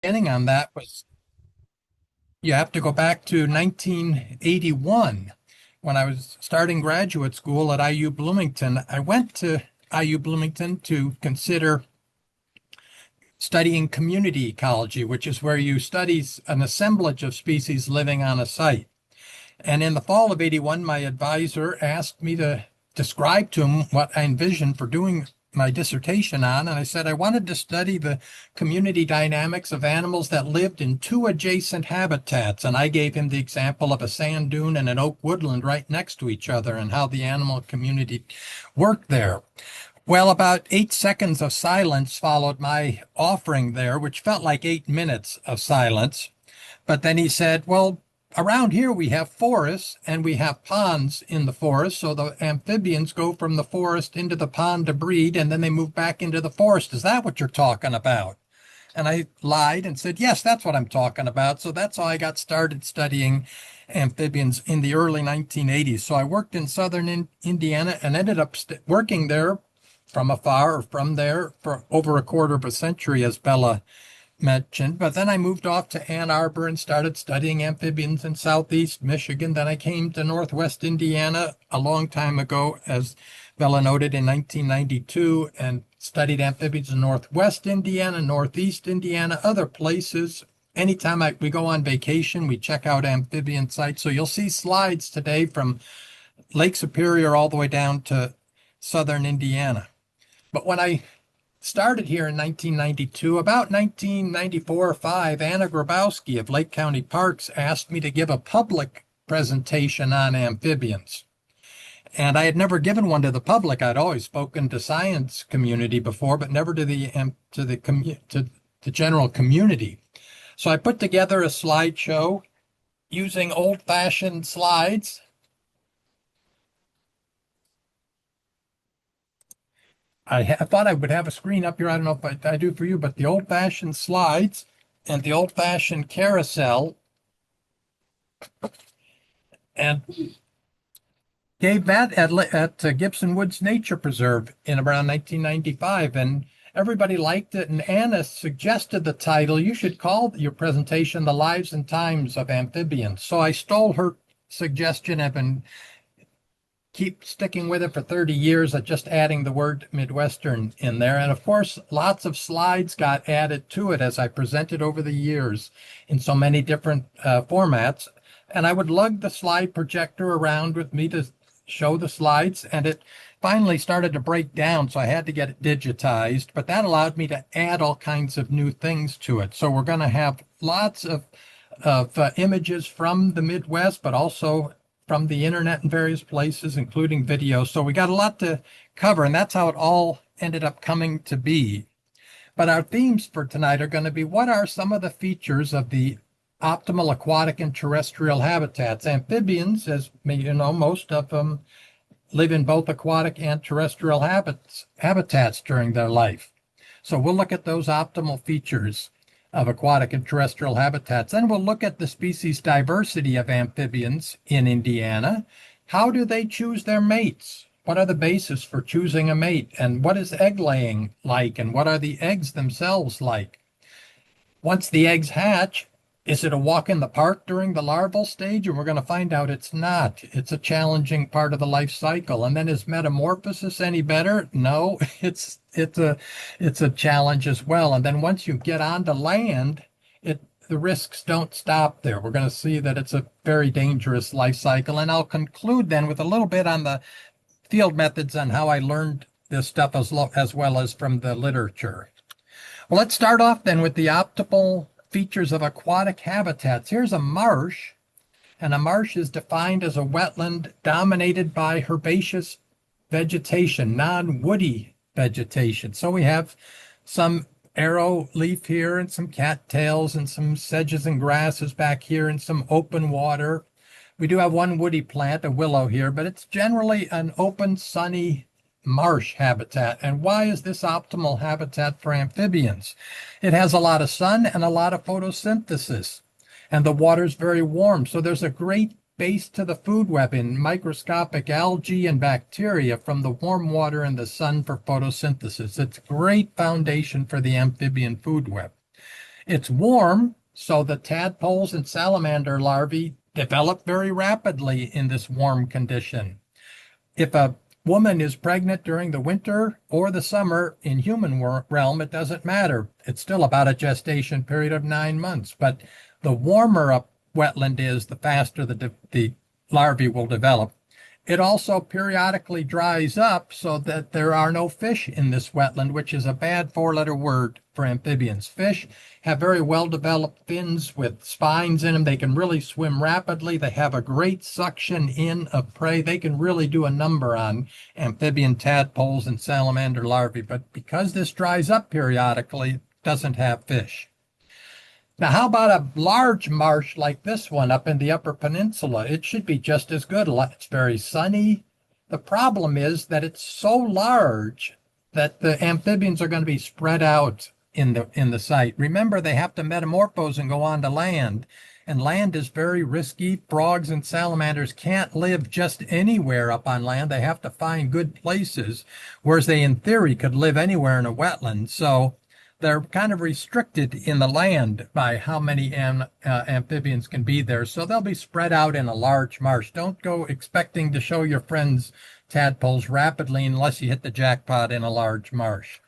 Beginning on that was you have to go back to 1981 when I was starting graduate school at IU Bloomington. I went to IU Bloomington to consider studying community ecology, which is where you study an assemblage of species living on a site. And in the fall of 81, my advisor asked me to describe to him what I envisioned for doing my dissertation on. And I said I wanted to study the community dynamics of animals that lived in two adjacent habitats. And I gave him the example of a sand dune and an oak woodland right next to each other and how the animal community worked there. Well, about 8 seconds of silence followed my offering there, which felt like 8 minutes of silence. But then he said, well, around here we have forests and we have ponds in the forest. So the amphibians go from the forest into the pond to breed and then they move back into the forest. Is that what you're talking about? And I lied and said, yes, that's what I'm talking about. So that's how I got started studying amphibians in the early 1980s. So I worked in southern Indiana and ended up working there from afar or from there for over a quarter of a century, as Bella mentioned. But then I moved off to Ann Arbor and started studying amphibians in southeast Michigan. Then I came to northwest Indiana a long time ago, as Bella noted, in 1992, and studied amphibians in northwest Indiana, northeast Indiana, other places. Anytime we go on vacation, we check out amphibian sites. So you'll see slides today from Lake Superior all the way down to southern Indiana. But when I started here in 1992, about 1994 or 5, Anna Grabowski of Lake County Parks asked me to give a public presentation on amphibians. And I had never given one to the public. I'd always spoken to science community before, but never to the general community. So I put together a slideshow using old-fashioned slides. I thought I would have a screen up here. I don't know if I do for you, but the old-fashioned slides and the old-fashioned carousel, and gave that at Gibson Woods Nature Preserve in around 1995, and everybody liked it. And Anna suggested the title, you should call your presentation The Lives and Times of Amphibians. So I stole her suggestion. I've been keep sticking with it for 30 years at just adding the word Midwestern in there. And of course, lots of slides got added to it as I presented over the years in so many different formats. And I would lug the slide projector around with me to show the slides, and it finally started to break down, so I had to get it digitized. But that allowed me to add all kinds of new things to it. So we're going to have lots of images from the Midwest, but also from the internet in various places, including video. So we got a lot to cover, and that's how it all ended up coming to be. But our themes for tonight are going to be, what are some of the features of the optimal aquatic and terrestrial habitats? Amphibians, as you know, most of them live in both aquatic and terrestrial habitats during their life. So we'll look at those optimal features of aquatic and terrestrial habitats. Then we'll look at the species diversity of amphibians in Indiana. How do they choose their mates? What are the basis for choosing a mate? And what is egg laying like? And what are the eggs themselves like? Once the eggs hatch, is it a walk in the park during the larval stage? And we're going to find out it's not. It's a challenging part of the life cycle. And then is metamorphosis any better? No, it's a challenge as well. And then once you get onto land, the risks don't stop there. We're going to see that it's a very dangerous life cycle. And I'll conclude then with a little bit on the field methods on how I learned this stuff as well as from the literature. Well, let's start off then with the optimal features of aquatic habitats. Here's a marsh, and a marsh is defined as a wetland dominated by herbaceous vegetation, non-woody vegetation. So we have some arrow leaf here and some cattails and some sedges and grasses back here and some open water. We do have one woody plant, a willow here, but it's generally an open, sunny marsh habitat. And why is this optimal habitat for amphibians? It has a lot of sun and a lot of photosynthesis, and the water's very warm. So there's a great base to the food web in microscopic algae and bacteria from the warm water and the sun for photosynthesis. It's a great foundation for the amphibian food web. It's warm, so the tadpoles and salamander larvae develop very rapidly in this warm condition. If a woman is pregnant during the winter or the summer in human realm, it doesn't matter. It's still about a gestation period of 9 months. But the warmer a wetland is, the faster the larvae will develop. It also periodically dries up so that there are no fish in this wetland, which is a bad four-letter word for amphibians. Fish have very well-developed fins with spines in them. They can really swim rapidly. They have a great suction in of prey. They can really do a number on amphibian tadpoles and salamander larvae. But because this dries up periodically, it doesn't have fish. Now, how about a large marsh like this one up in the Upper Peninsula? It should be just as good. It's very sunny. The problem is that it's so large that the amphibians are going to be spread out in the site. Remember, they have to metamorphose and go on to land, and land is very risky. Frogs and salamanders can't live just anywhere up on land. They have to find good places, whereas they, in theory, could live anywhere in a wetland. So they're kind of restricted in the land by how many amphibians can be there. So they'll be spread out in a large marsh. Don't go expecting to show your friends tadpoles rapidly unless you hit the jackpot in a large marsh.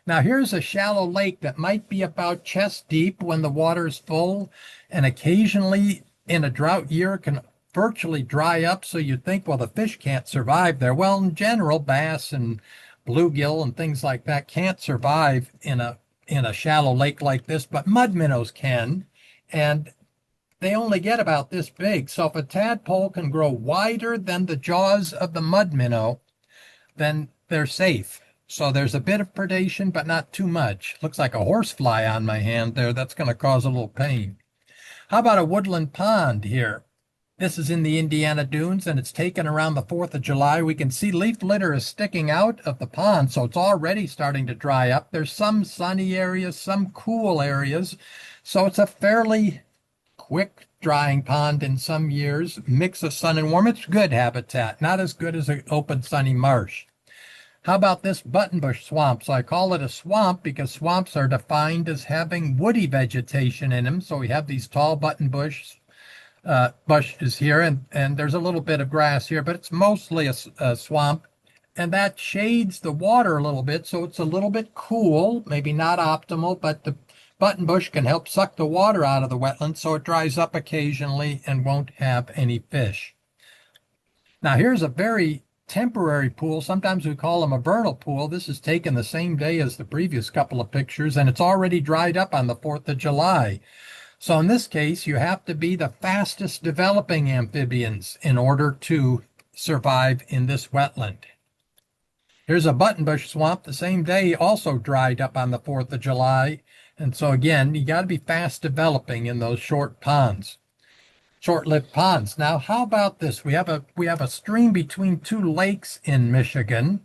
Now here's a shallow lake that might be about chest deep when the water's full, and occasionally in a drought year can virtually dry up, so you think, well, the fish can't survive there. Well, in general, bass and bluegill and things like that can't survive in a shallow lake like this, but mud minnows can, and they only get about this big. So if a tadpole can grow wider than the jaws of the mud minnow, then they're safe. So there's a bit of predation, but not too much. Looks like a horsefly on my hand there. That's going to cause a little pain. How about a woodland pond here? This is in the Indiana dunes, and it's taken around the 4th of July. We can see leaf litter is sticking out of the pond, so it's already starting to dry up. There's some sunny areas, some cool areas, so it's a fairly quick drying pond in some years. Mix of sun and warm. It's good habitat, not as good as an open sunny marsh. How about this buttonbush swamp? So I call it a swamp because swamps are defined as having woody vegetation in them. So we have these tall buttonbush bushes here, and there's a little bit of grass here, but it's mostly a swamp, and that shades the water a little bit, so it's a little bit cool, maybe not optimal, but the buttonbush can help suck the water out of the wetland, so it dries up occasionally and won't have any fish. Now here's a very temporary pool. Sometimes we call them a vernal pool. This is taken the same day as the previous couple of pictures, and it's already dried up on the 4th of July. So in this case, you have to be the fastest developing amphibians in order to survive in this wetland. Here's a buttonbush swamp the same day, also dried up on the 4th of July. And so again, you got to be fast developing in those short ponds, short-lived ponds. Now, how about this? We have a stream between two lakes in Michigan.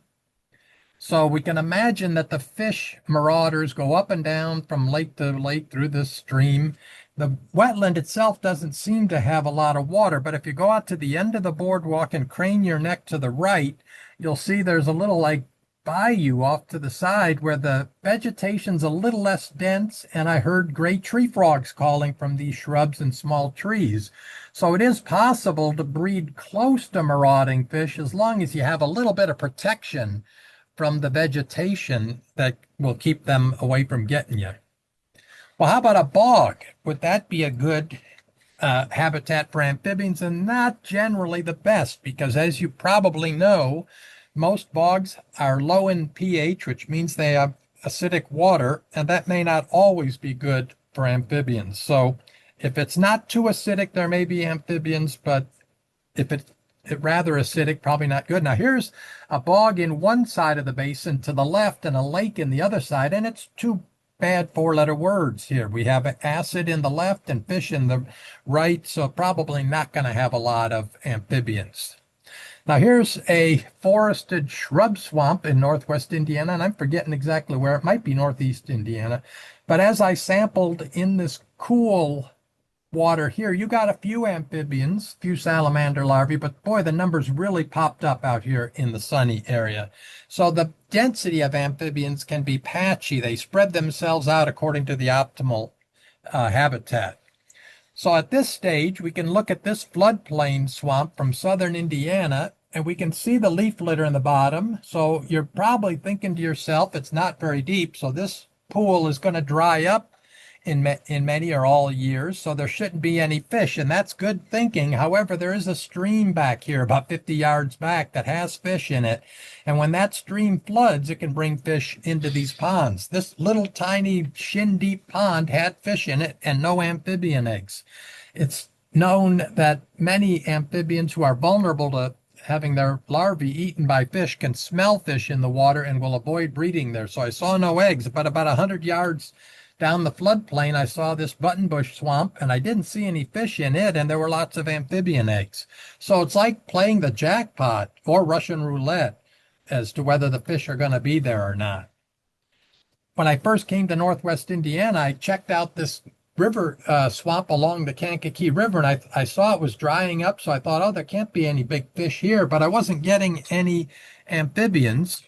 So we can imagine that the fish marauders go up and down from lake to lake through this stream. The wetland itself doesn't seem to have a lot of water, but if you go out to the end of the boardwalk and crane your neck to the right, you'll see there's a little like bayou off to the side where the vegetation's a little less dense, and I heard gray tree frogs calling from these shrubs and small trees. So it is possible to breed close to marauding fish as long as you have a little bit of protection from the vegetation that will keep them away from getting you. Well, how about a bog? Would that be a good habitat for amphibians? And not generally the best, because as you probably know, most bogs are low in pH, which means they have acidic water, and that may not always be good for amphibians. So if it's not too acidic, there may be amphibians, but if it's rather acidic, probably not good. Now here's a bog in one side of the basin to the left and a lake in the other side, and it's two bad four-letter words here. We have acid in the left and fish in the right, so probably not going to have a lot of amphibians. Now here's a forested shrub swamp in northwest Indiana, and I'm forgetting exactly where. It might be northeast Indiana. But as I sampled in this cool water here, you got a few amphibians, few salamander larvae, but boy, the numbers really popped up out here in the sunny area. So the density of amphibians can be patchy. They spread themselves out according to the optimal habitat. So at this stage, we can look at this floodplain swamp from southern Indiana, and we can see the leaf litter in the bottom. So you're probably thinking to yourself, it's not very deep, so this pool is going to dry up in many or all years, so there shouldn't be any fish, and that's good thinking. However, there is a stream back here about 50 yards back that has fish in it, and when that stream floods, it can bring fish into these ponds. This little tiny shin-deep pond had fish in it and no amphibian eggs. It's known that many amphibians who are vulnerable to having their larvae eaten by fish can smell fish in the water and will avoid breeding there. So I saw no eggs, but about 100 yards down the floodplain, I saw this buttonbush swamp, and I didn't see any fish in it, and there were lots of amphibian eggs. So it's like playing the jackpot or Russian roulette as to whether the fish are going to be there or not. When I first came to Northwest Indiana, I checked out this river swamp along the Kankakee River, and I saw it was drying up, so I thought, oh, there can't be any big fish here, but I wasn't getting any amphibians,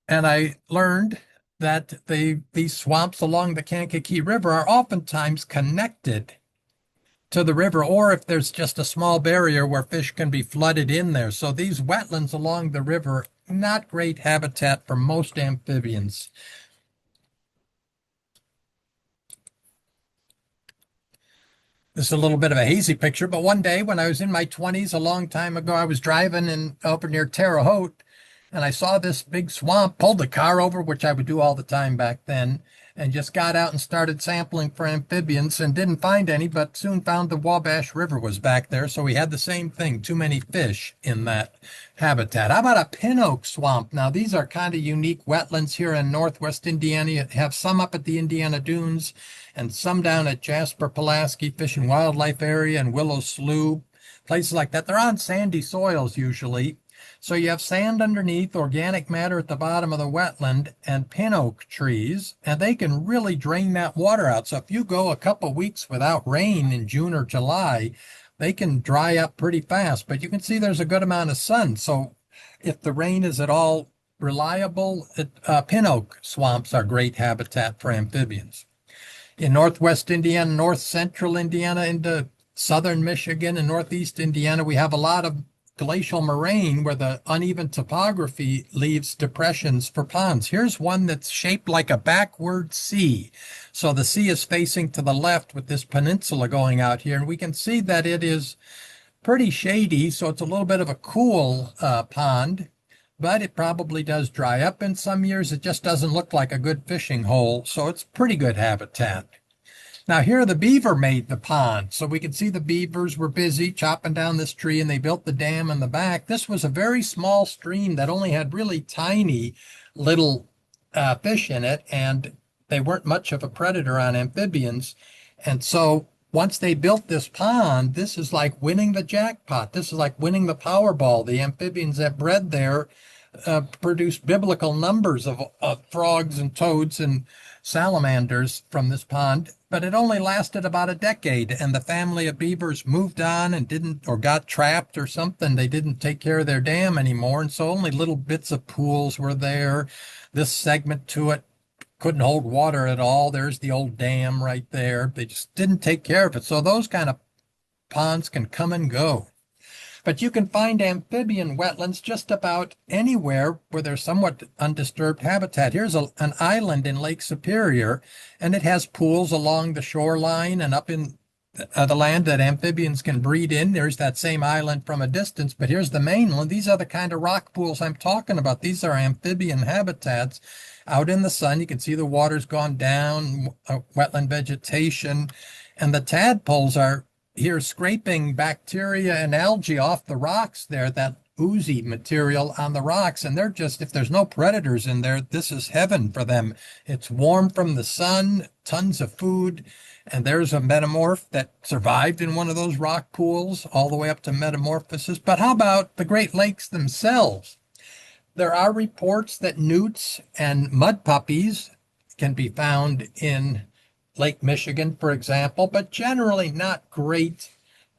and I learned that these swamps along the Kankakee River are oftentimes connected to the river, or if there's just a small barrier where fish can be flooded in there. So these wetlands along the river, not great habitat for most amphibians. This is a little bit of a hazy picture, but one day when I was in my 20s, a long time ago, I was driving over near Terre Haute, and I saw this big swamp, pulled the car over, which I would do all the time back then, and just got out and started sampling for amphibians and didn't find any, but soon found the Wabash River was back there. So we had the same thing, too many fish in that habitat. How about a pin oak swamp? Now, these are kind of unique wetlands here in Northwest Indiana. You have some up at the Indiana Dunes and some down at Jasper Pulaski Fish and Wildlife Area and Willow Slough, places like that. They're on sandy soils usually. So you have sand underneath, organic matter at the bottom of the wetland, and pin oak trees, and they can really drain that water out. So if you go a couple weeks without rain in June or July, they can dry up pretty fast. But you can see there's a good amount of sun. So if the rain is at all reliable, pin oak swamps are great habitat for amphibians. In Northwest Indiana, North Central Indiana, into southern Michigan and Northeast Indiana, we have a lot of glacial moraine where the uneven topography leaves depressions for ponds. Here's one that's shaped like a backward C. So the sea is facing to the left with this peninsula going out here, and we can see that it is pretty shady, so it's a little bit of a cool pond, but it probably does dry up in some years. It just doesn't look like a good fishing hole, so it's pretty good habitat. Now here the beaver made the pond, so we can see the beavers were busy chopping down this tree, and they built the dam in the back. This was a very small stream that only had really tiny little fish in it, and they weren't much of a predator on amphibians. And so once they built this pond, this is like winning the jackpot. This is like winning the Powerball. The amphibians that bred there produced biblical numbers of frogs and toads and salamanders from this pond, but it only lasted about a decade, and the family of beavers moved on and didn't, or got trapped or something. They didn't take care of their dam anymore, and so only little bits of pools were there. This segment to it couldn't hold water at all. There's the old dam right there. They just didn't take care of it. So those kind of ponds can come and go. But you can find amphibian wetlands just about anywhere where there's somewhat undisturbed habitat. Here's an island in Lake Superior, and it has pools along the shoreline and up in the land that amphibians can breed in. There's that same island from a distance, but here's the mainland. These are the kind of rock pools I'm talking about. These are amphibian habitats out in the sun. You can see the water's gone down, wetland vegetation, and the tadpoles are here scraping bacteria and algae off the rocks there, that oozy material on the rocks. And they're just, if there's no predators in there, this is heaven for them. It's warm from the sun, tons of food. And there's a metamorph that survived in one of those rock pools all the way up to metamorphosis. But how about the Great Lakes themselves? There are reports that newts and mud puppies can be found in Lake Michigan, for example, but generally not great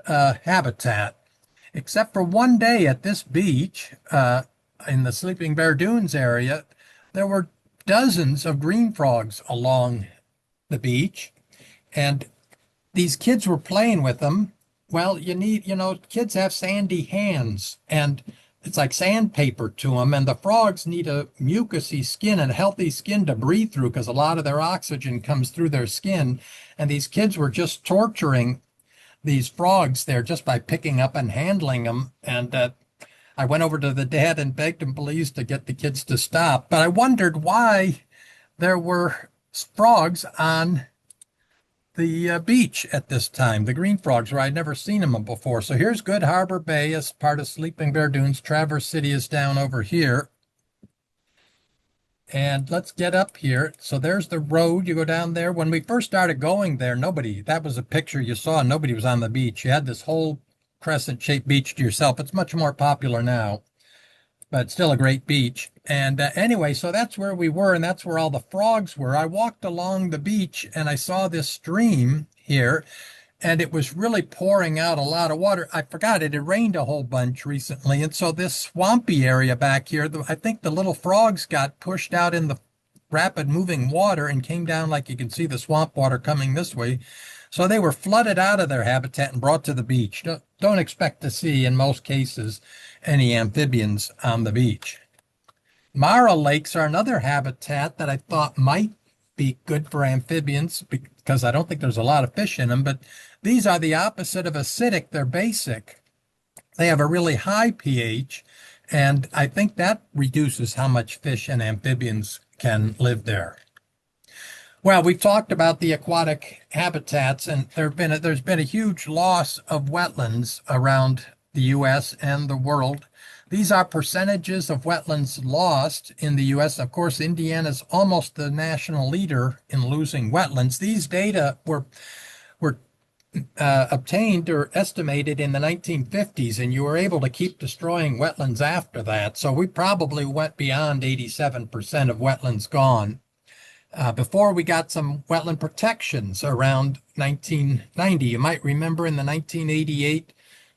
habitat, except for one day at this beach in the Sleeping Bear Dunes area. There were dozens of green frogs along the beach, and these kids were playing with them. Well, kids have sandy hands and it's like sandpaper to them. And the frogs need a mucousy skin and a healthy skin to breathe through because a lot of their oxygen comes through their skin. And these kids were just torturing these frogs there just by picking up and handling them. And I went over to the dad and begged him please to get the kids to stop. But I wondered why there were frogs on the beach at this time, the green frogs, where I'd never seen them before. So here's Good Harbor Bay as part of Sleeping Bear Dunes. Traverse City is down over here. And let's get up here. So there's the road. You go down there. When we first started going there, that was a picture you saw. Nobody was on the beach. You had this whole crescent-shaped beach to yourself. It's much more popular now, but still a great beach. And anyway, so that's where we were, and that's where all the frogs were. I walked along the beach, and I saw this stream here, and it was really pouring out a lot of water. I forgot it had rained a whole bunch recently, and so this swampy area back here, I think the little frogs got pushed out in the rapid moving water and came down, like you can see the swamp water coming this way. So they were flooded out of their habitat and brought to the beach. Don't expect to see, in most cases, any amphibians on the beach. Marl lakes are another habitat that I thought might be good for amphibians because I don't think there's a lot of fish in them, but these are the opposite of acidic. They're basic. They have a really high pH, and I think that reduces how much fish and amphibians can live there. Well, we've talked about the aquatic habitats, and there's been a huge loss of wetlands around the U.S. and the world. These are percentages of wetlands lost in the U.S. Of course, Indiana is almost the national leader in losing wetlands. These data were obtained or estimated in the 1950s, and you were able to keep destroying wetlands after that. So we probably went beyond 87% of wetlands gone. Before we got some wetland protections around 1990. You might remember in the 1988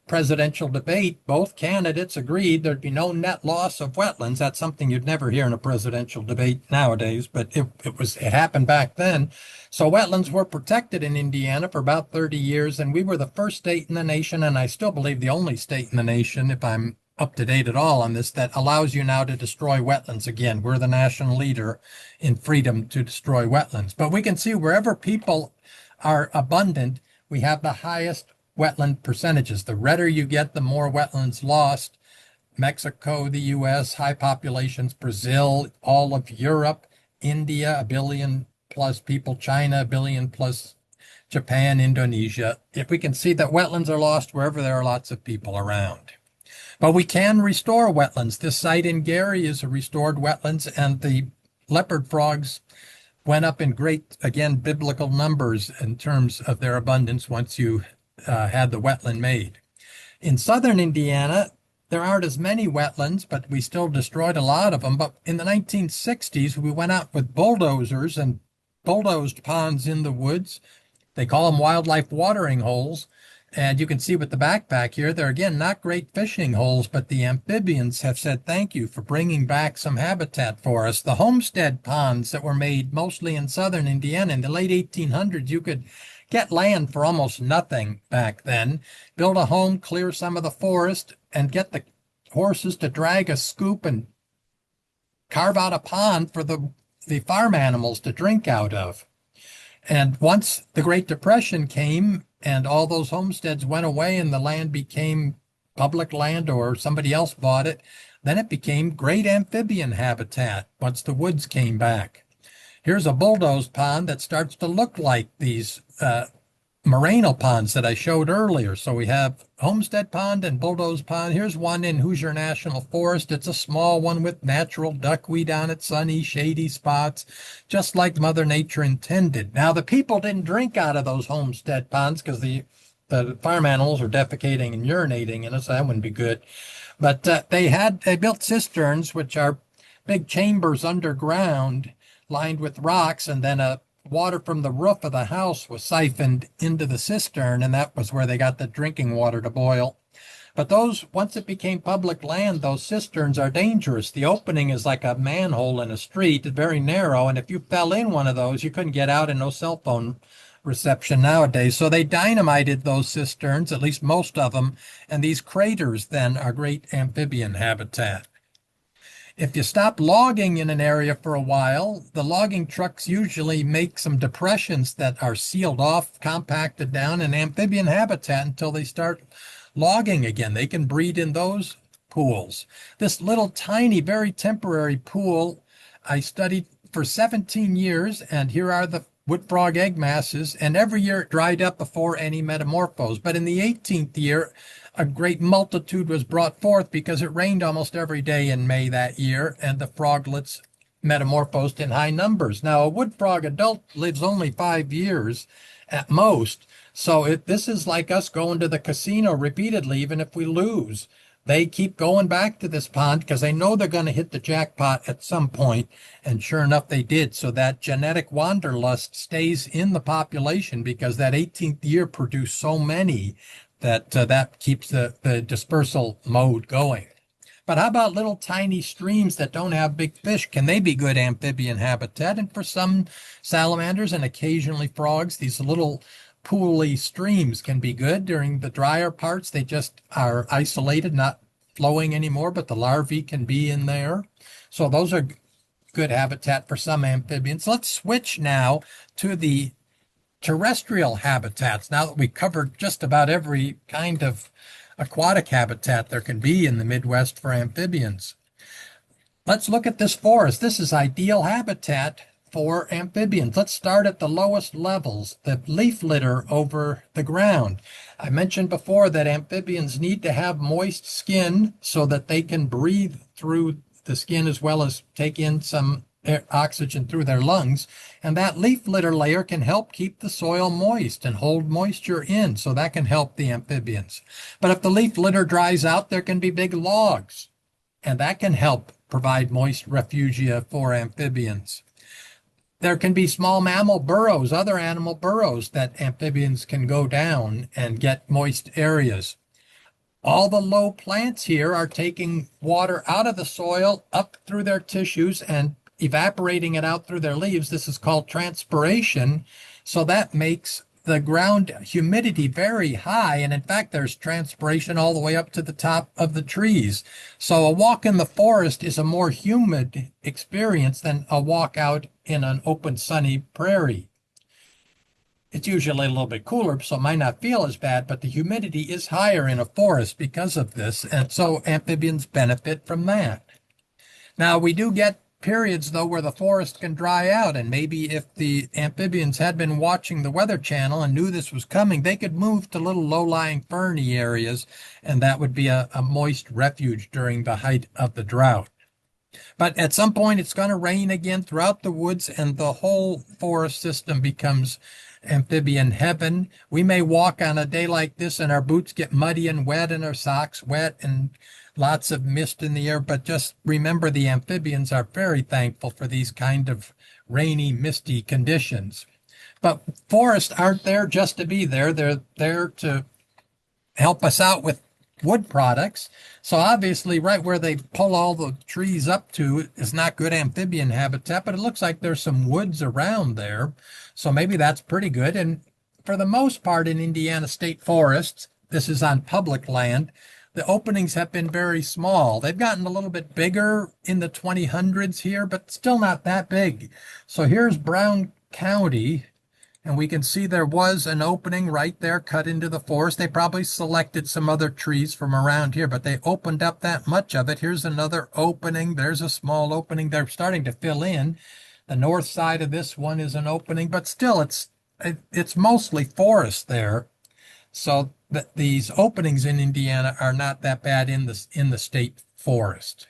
presidential debate, both candidates agreed there'd be no net loss of wetlands. That's something you'd never hear in a presidential debate nowadays, but it happened back then. So wetlands were protected in Indiana for about 30 years, and we were the first state in the nation, and I still believe the only state in the nation, if I'm up to date at all on this, that allows you now to destroy wetlands again. We're the national leader in freedom to destroy wetlands. But we can see wherever people are abundant, we have the highest wetland percentages. The redder you get, the more wetlands lost. Mexico, the U.S., high populations, Brazil, all of Europe, India, 1 billion plus people, China, 1 billion plus, Japan, Indonesia. If we can see that wetlands are lost wherever there are lots of people around. But we can restore wetlands. This site in Gary is a restored wetlands, and the leopard frogs went up in great, again, biblical numbers in terms of their abundance once you had the wetland made. In southern Indiana, there aren't as many wetlands, but we still destroyed a lot of them. But in the 1960s, we went out with bulldozers and bulldozed ponds in the woods. They call them wildlife watering holes. And you can see with the backpack here, they're again not great fishing holes, but the amphibians have said thank you for bringing back some habitat for us. The homestead ponds that were made mostly in southern Indiana in the late 1800s, you could get land for almost nothing back then, build a home, clear some of the forest, and get the horses to drag a scoop and carve out a pond for the farm animals to drink out of. And once the Great Depression came and all those homesteads went away and the land became public land or somebody else bought it, then it became great amphibian habitat once the woods came back. Here's a bulldozed pond that starts to look like these morainal ponds that I showed earlier. So we have Homestead Pond and Bulldoze Pond. Here's one in Hoosier National Forest. It's a small one with natural duckweed on it, sunny, shady spots, just like Mother Nature intended. Now, the people didn't drink out of those homestead ponds because the farm animals are defecating and urinating in it, so that wouldn't be good. But they built cisterns, which are big chambers underground lined with rocks, and then water from the roof of the house was siphoned into the cistern, and that was where they got the drinking water to boil. But once it became public land, those cisterns are dangerous. The opening is like a manhole in a street, very narrow, and if you fell in one of those, you couldn't get out, and no cell phone reception nowadays. So they dynamited those cisterns, at least most of them, and these craters then are great amphibian habitat. If you stop logging in an area for a while, the logging trucks usually make some depressions that are sealed off, compacted down in amphibian habitat until they start logging again. They can breed in those pools. This little tiny, very temporary pool I studied for 17 years, and here are the wood frog egg masses, and every year it dried up before any metamorphose. But in the 18th year, a great multitude was brought forth because it rained almost every day in May that year, and the froglets metamorphosed in high numbers. Now, a wood frog adult lives only 5 years at most, so this is like us going to the casino repeatedly, even if we lose. They keep going back to this pond because they know they're going to hit the jackpot at some point, and sure enough, they did. So that genetic wanderlust stays in the population because that 18th year produced so many that that keeps the dispersal mode going. But how about little tiny streams that don't have big fish? Can they be good amphibian habitat? And for some salamanders and occasionally frogs, these little pooly streams can be good. During the drier parts, they just are isolated, not flowing anymore, but the larvae can be in there. So those are good habitat for some amphibians. Let's switch now to the terrestrial habitats. Now that we covered just about every kind of aquatic habitat there can be in the Midwest for amphibians. Let's look at this forest. This is ideal habitat for amphibians. Let's start at the lowest levels, the leaf litter over the ground. I mentioned before that amphibians need to have moist skin so that they can breathe through the skin as well as take in some oxygen through their lungs. And that leaf litter layer can help keep the soil moist and hold moisture in, so that can help the amphibians. But if the leaf litter dries out, there can be big logs, and that can help provide moist refugia for amphibians. There can be small mammal burrows, other animal burrows that amphibians can go down and get moist areas. All the low plants here are taking water out of the soil up through their tissues and evaporating it out through their leaves. This is called transpiration. So that makes the ground humidity very high. And in fact, there's transpiration all the way up to the top of the trees. So a walk in the forest is a more humid experience than a walk out in an open, sunny prairie. It's usually a little bit cooler, so it might not feel as bad, but the humidity is higher in a forest because of this. And so amphibians benefit from that. Now, we do get periods, though, where the forest can dry out, and maybe if the amphibians had been watching the Weather Channel and knew this was coming, they could move to little low-lying ferny areas, and that would be a moist refuge during the height of the drought. But at some point, it's going to rain again throughout the woods, and the whole forest system becomes amphibian heaven. We may walk on a day like this and our boots get muddy and wet and our socks wet and lots of mist in the air, but just remember the amphibians are very thankful for these kind of rainy, misty conditions. But forests aren't there just to be there. They're there to help us out with wood products. So obviously right where they pull all the trees up to is not good amphibian habitat, but it looks like there's some woods around there. So maybe that's pretty good. And for the most part in Indiana state forests, this is on public land, the openings have been very small. They've gotten a little bit bigger in the 2000s here, but still not that big. So here's Brown County, and we can see there was an opening right there cut into the forest. They probably selected some other trees from around here, but they opened up that much of it. Here's another opening. There's a small opening. They're starting to fill in. The north side of this one is an opening, but still it's mostly forest there. So these openings in Indiana are not that bad in the state forest.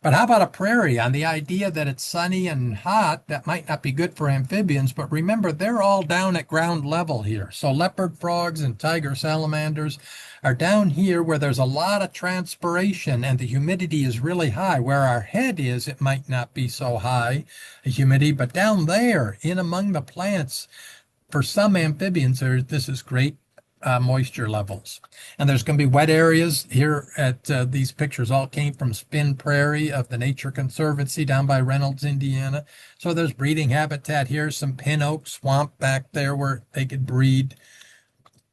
But how about a prairie? On the idea that it's sunny and hot, that might not be good for amphibians, but remember, they're all down at ground level here. So leopard frogs and tiger salamanders are down here where there's a lot of transpiration and the humidity is really high. Where our head is, it might not be so high, the humidity, but down there, in among the plants, for some amphibians, this is great moisture levels. And there's going to be wet areas here at these pictures all came from Spin Prairie of the Nature Conservancy down by Reynolds, Indiana. So there's breeding habitat here, some pin oak swamp back there where they could breed.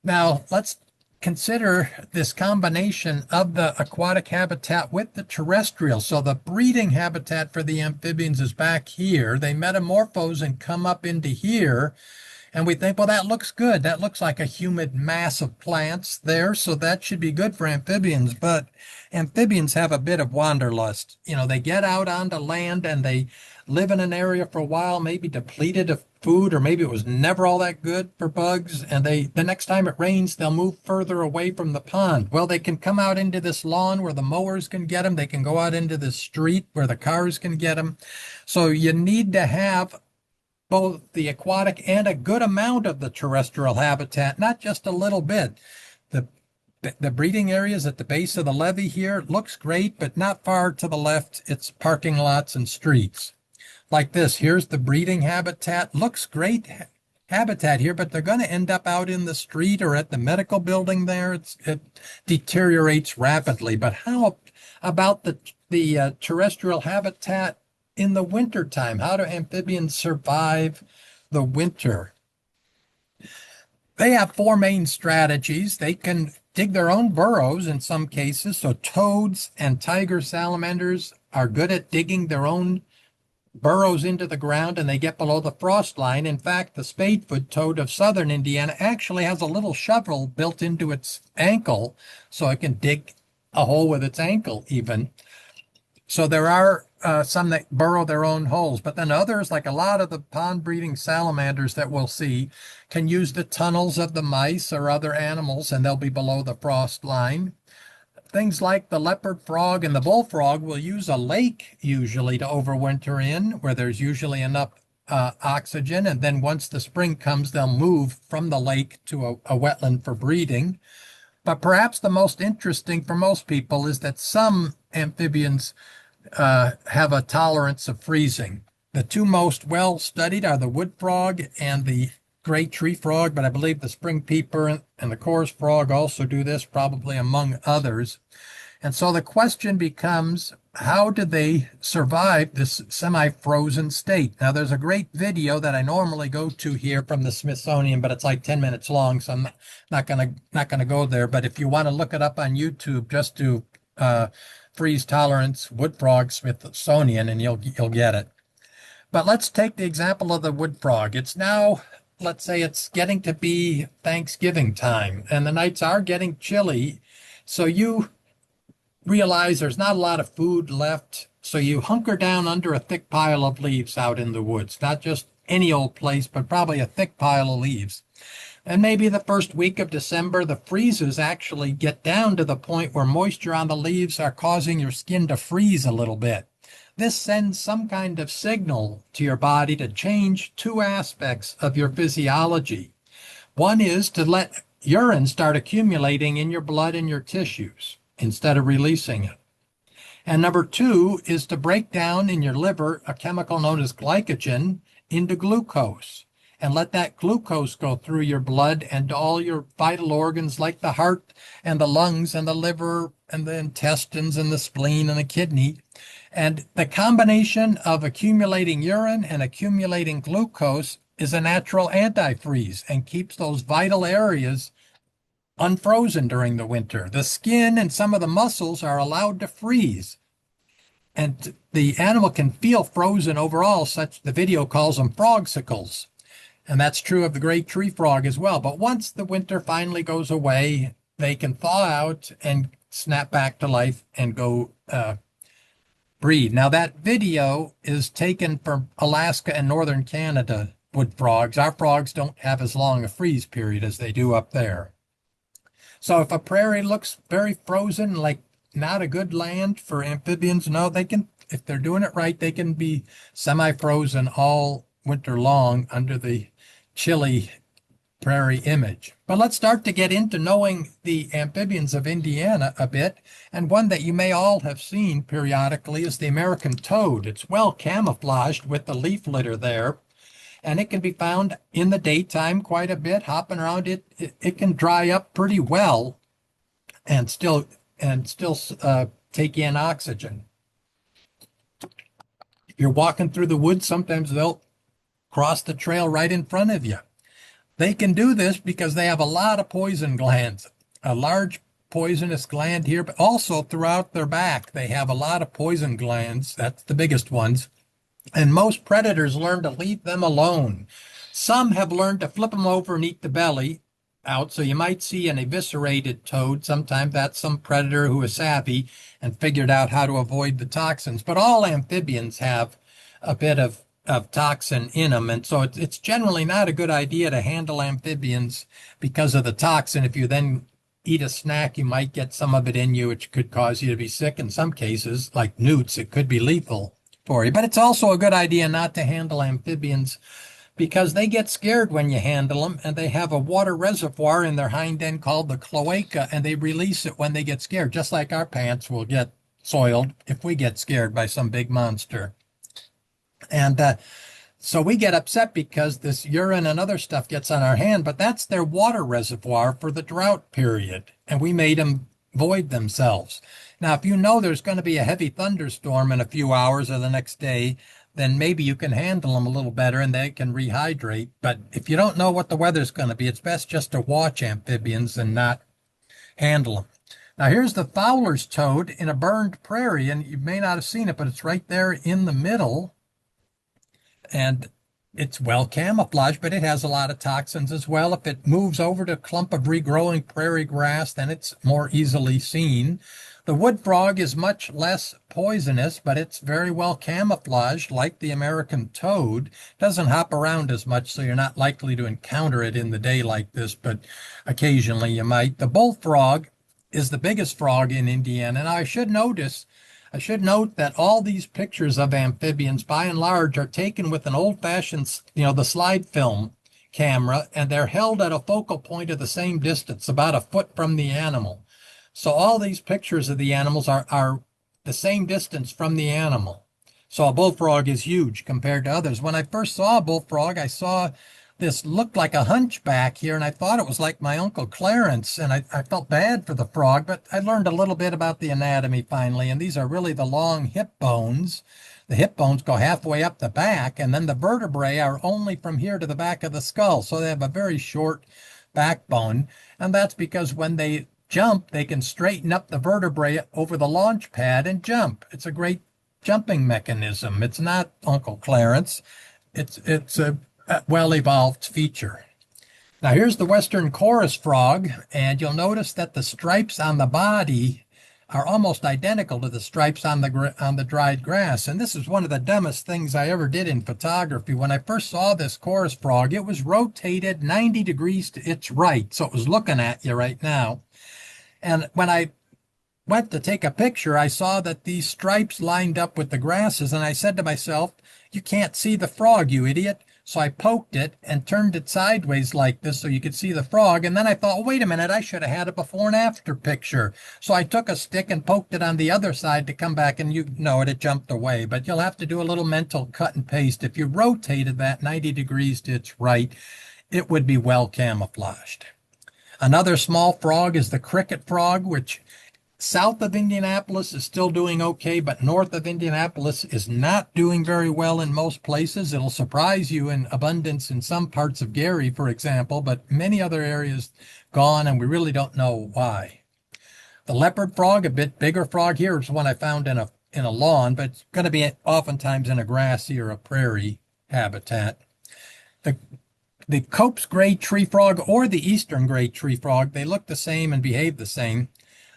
Now let's consider this combination of the aquatic habitat with the terrestrial. So the breeding habitat for the amphibians is back here. They metamorphose and come up into here. And we think, well, that looks good. That looks like a humid mass of plants there, so that should be good for amphibians. But amphibians have a bit of wanderlust. You know, they get out onto land and they live in an area for a while, maybe depleted of food, or maybe it was never all that good for bugs. And the next time it rains, they'll move further away from the pond. Well, they can come out into this lawn where the mowers can get them. They can go out into the street where the cars can get them. So you need to have both the aquatic and a good amount of the terrestrial habitat, not just a little bit. The breeding areas at the base of the levee here looks great, but not far to the left. It's parking lots and streets. Like this, here's the breeding habitat. Looks great habitat here, but they're going to end up out in the street or at the medical building there. It deteriorates rapidly. But how about the terrestrial habitat in the winter time? How do amphibians survive the winter? They have four main strategies. They can dig their own burrows in some cases. So toads and tiger salamanders are good at digging their own burrows into the ground, and they get below the frost line. In fact, the spadefoot toad of southern Indiana actually has a little shovel built into its ankle so it can dig a hole with its ankle even. So there are some that burrow their own holes, but then others, like a lot of the pond breeding salamanders that we'll see, can use the tunnels of the mice or other animals, and they'll be below the frost line. Things like the leopard frog and the bullfrog will use a lake usually to overwinter in, where there's usually enough oxygen, and then once the spring comes, they'll move from the lake to a wetland for breeding. But perhaps the most interesting for most people is that some amphibians have a tolerance of freezing. The two most well studied are the wood frog and the gray tree frog, but I believe the spring peeper and the chorus frog also do this, probably among others. And so the question becomes, how do they survive this semi-frozen state? Now, there's a great video that I normally go to here from the Smithsonian, but it's like 10 minutes long, so I'm not gonna go there. But if you want to look it up on YouTube, just do freeze tolerance wood frog Smithsonian, and you'll get it. But let's take the example of the wood frog. It's now, let's say it's getting to be Thanksgiving time, and the nights are getting chilly. So you realize there's not a lot of food left. So you hunker down under a thick pile of leaves out in the woods, not just any old place, but probably a thick pile of leaves. And maybe the first week of December, the freezes actually get down to the point where moisture on the leaves are causing your skin to freeze a little bit. This sends some kind of signal to your body to change two aspects of your physiology. One is to let urine start accumulating in your blood and your tissues instead of releasing it. And number two is to break down in your liver a chemical known as glycogen into glucose, and let that glucose go through your blood and to all your vital organs like the heart and the lungs and the liver and the intestines and the spleen and the kidney. And the combination of accumulating urine and accumulating glucose is a natural antifreeze and keeps those vital areas unfrozen during the winter. The skin and some of the muscles are allowed to freeze, and the animal can feel frozen overall, such the video calls them frogsicles. And that's true of the great tree frog as well. But once the winter finally goes away, they can thaw out and snap back to life and go breed. Now that video is taken from Alaska and northern Canada wood frogs. Our frogs don't have as long a freeze period as they do up there. So if a prairie looks very frozen, like not a good land for amphibians, no, they can, if they're doing it right, they can be semi-frozen all winter long under the chilly prairie image. But let's start to get into knowing the amphibians of Indiana a bit. And one that you may all have seen periodically is the American toad. It's well camouflaged with the leaf litter there. and it can be found in the daytime quite a bit, hopping around. It can dry up pretty well and still take in oxygen. If you're walking through the woods, sometimes they'll cross the trail right in front of you. They can do this because they have a lot of poison glands, a large poisonous gland here, but also throughout their back. They have a lot of poison glands. That's the biggest ones. And most predators learn to leave them alone. Some have learned to flip them over and eat the belly out. So you might see an eviscerated toad. Sometimes that's some predator who is savvy and figured out how to avoid the toxins. But all amphibians have a bit of toxin in them. And so it's generally not a good idea to handle amphibians because of the toxin. If you then eat a snack, you might get some of it in you, which could cause you to be sick. In some cases, like newts, it could be lethal for you. But it's also a good idea not to handle amphibians because they get scared when you handle them, and they have a water reservoir in their hind end called the cloaca, and they release it when they get scared, just like our pants will get soiled if we get scared by some big monster. And so we get upset because this urine and other stuff gets on our hand, but that's their water reservoir for the drought period, and we made them void themselves. Now, if you know there's going to be a heavy thunderstorm in a few hours or the next day, then maybe you can handle them a little better and they can rehydrate. But if you don't know what the weather's going to be, it's best just to watch amphibians and not handle them. Now, here's the Fowler's toad in a burned prairie, and you may not have seen it, but it's right there in the middle. And it's well camouflaged, but it has a lot of toxins as well. If it moves over to a clump of regrowing prairie grass, then it's more easily seen. The wood frog is much less poisonous, but it's very well camouflaged, like the American toad. It doesn't hop around as much, so you're not likely to encounter it in the day like this, but occasionally you might. The bullfrog is the biggest frog in Indiana, and I should note that all these pictures of amphibians, by and large, are taken with an old-fashioned, the slide film camera, and they're held at a focal point of the same distance, about a foot from the animal. So all these pictures of the animals are the same distance from the animal. So a bullfrog is huge compared to others. When I first saw a bullfrog, I saw this looked like a hunchback here, and I thought it was like my Uncle Clarence, and I felt bad for the frog, but I learned a little bit about the anatomy finally, and these are really the long hip bones. The hip bones go halfway up the back, and then the vertebrae are only from here to the back of the skull, so they have a very short backbone, and that's because when they jump, they can straighten up the vertebrae over the launch pad and jump. It's a great jumping mechanism. It's not Uncle Clarence. It's a well-evolved feature. Now here's the western chorus frog, and you'll notice that the stripes on the body are almost identical to the stripes on the dried grass. And this is one of the dumbest things I ever did in photography. When I first saw this chorus frog, it was rotated 90 degrees to its right, so it was looking at you right now. And when I went to take a picture, I saw that these stripes lined up with the grasses, and I said to myself, "You can't see the frog, you idiot." So I poked it and turned it sideways like this so you could see the frog. And then I thought, wait a minute, I should have had a before and after picture. So I took a stick and poked it on the other side to come back, and you know it jumped away. But you'll have to do a little mental cut and paste. If you rotated that 90 degrees to its right, it would be well camouflaged. Another small frog is the cricket frog, which south of Indianapolis is still doing okay, but north of Indianapolis is not doing very well in most places. It'll surprise you in abundance in some parts of Gary, for example, but many other areas gone, and we really don't know why. The leopard frog, a bit bigger frog here, is one I found in a lawn, but it's going to be oftentimes in a grassy or a prairie habitat. The Cope's gray tree frog or the eastern gray tree frog, they look the same and behave the same.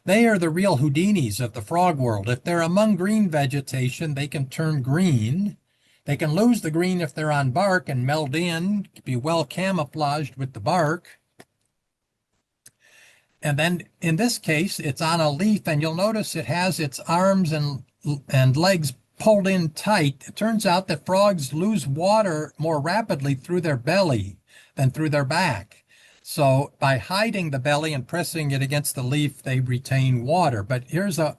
They are the real Houdinis of the frog world. If they're among green vegetation, they can turn green. They can lose the green if they're on bark and meld in, be well camouflaged with the bark. And then in this case, it's on a leaf, and you'll notice it has its arms and legs pulled in tight. It turns out that frogs lose water more rapidly through their belly than through their back. So by hiding the belly and pressing it against the leaf, they retain water. But here's a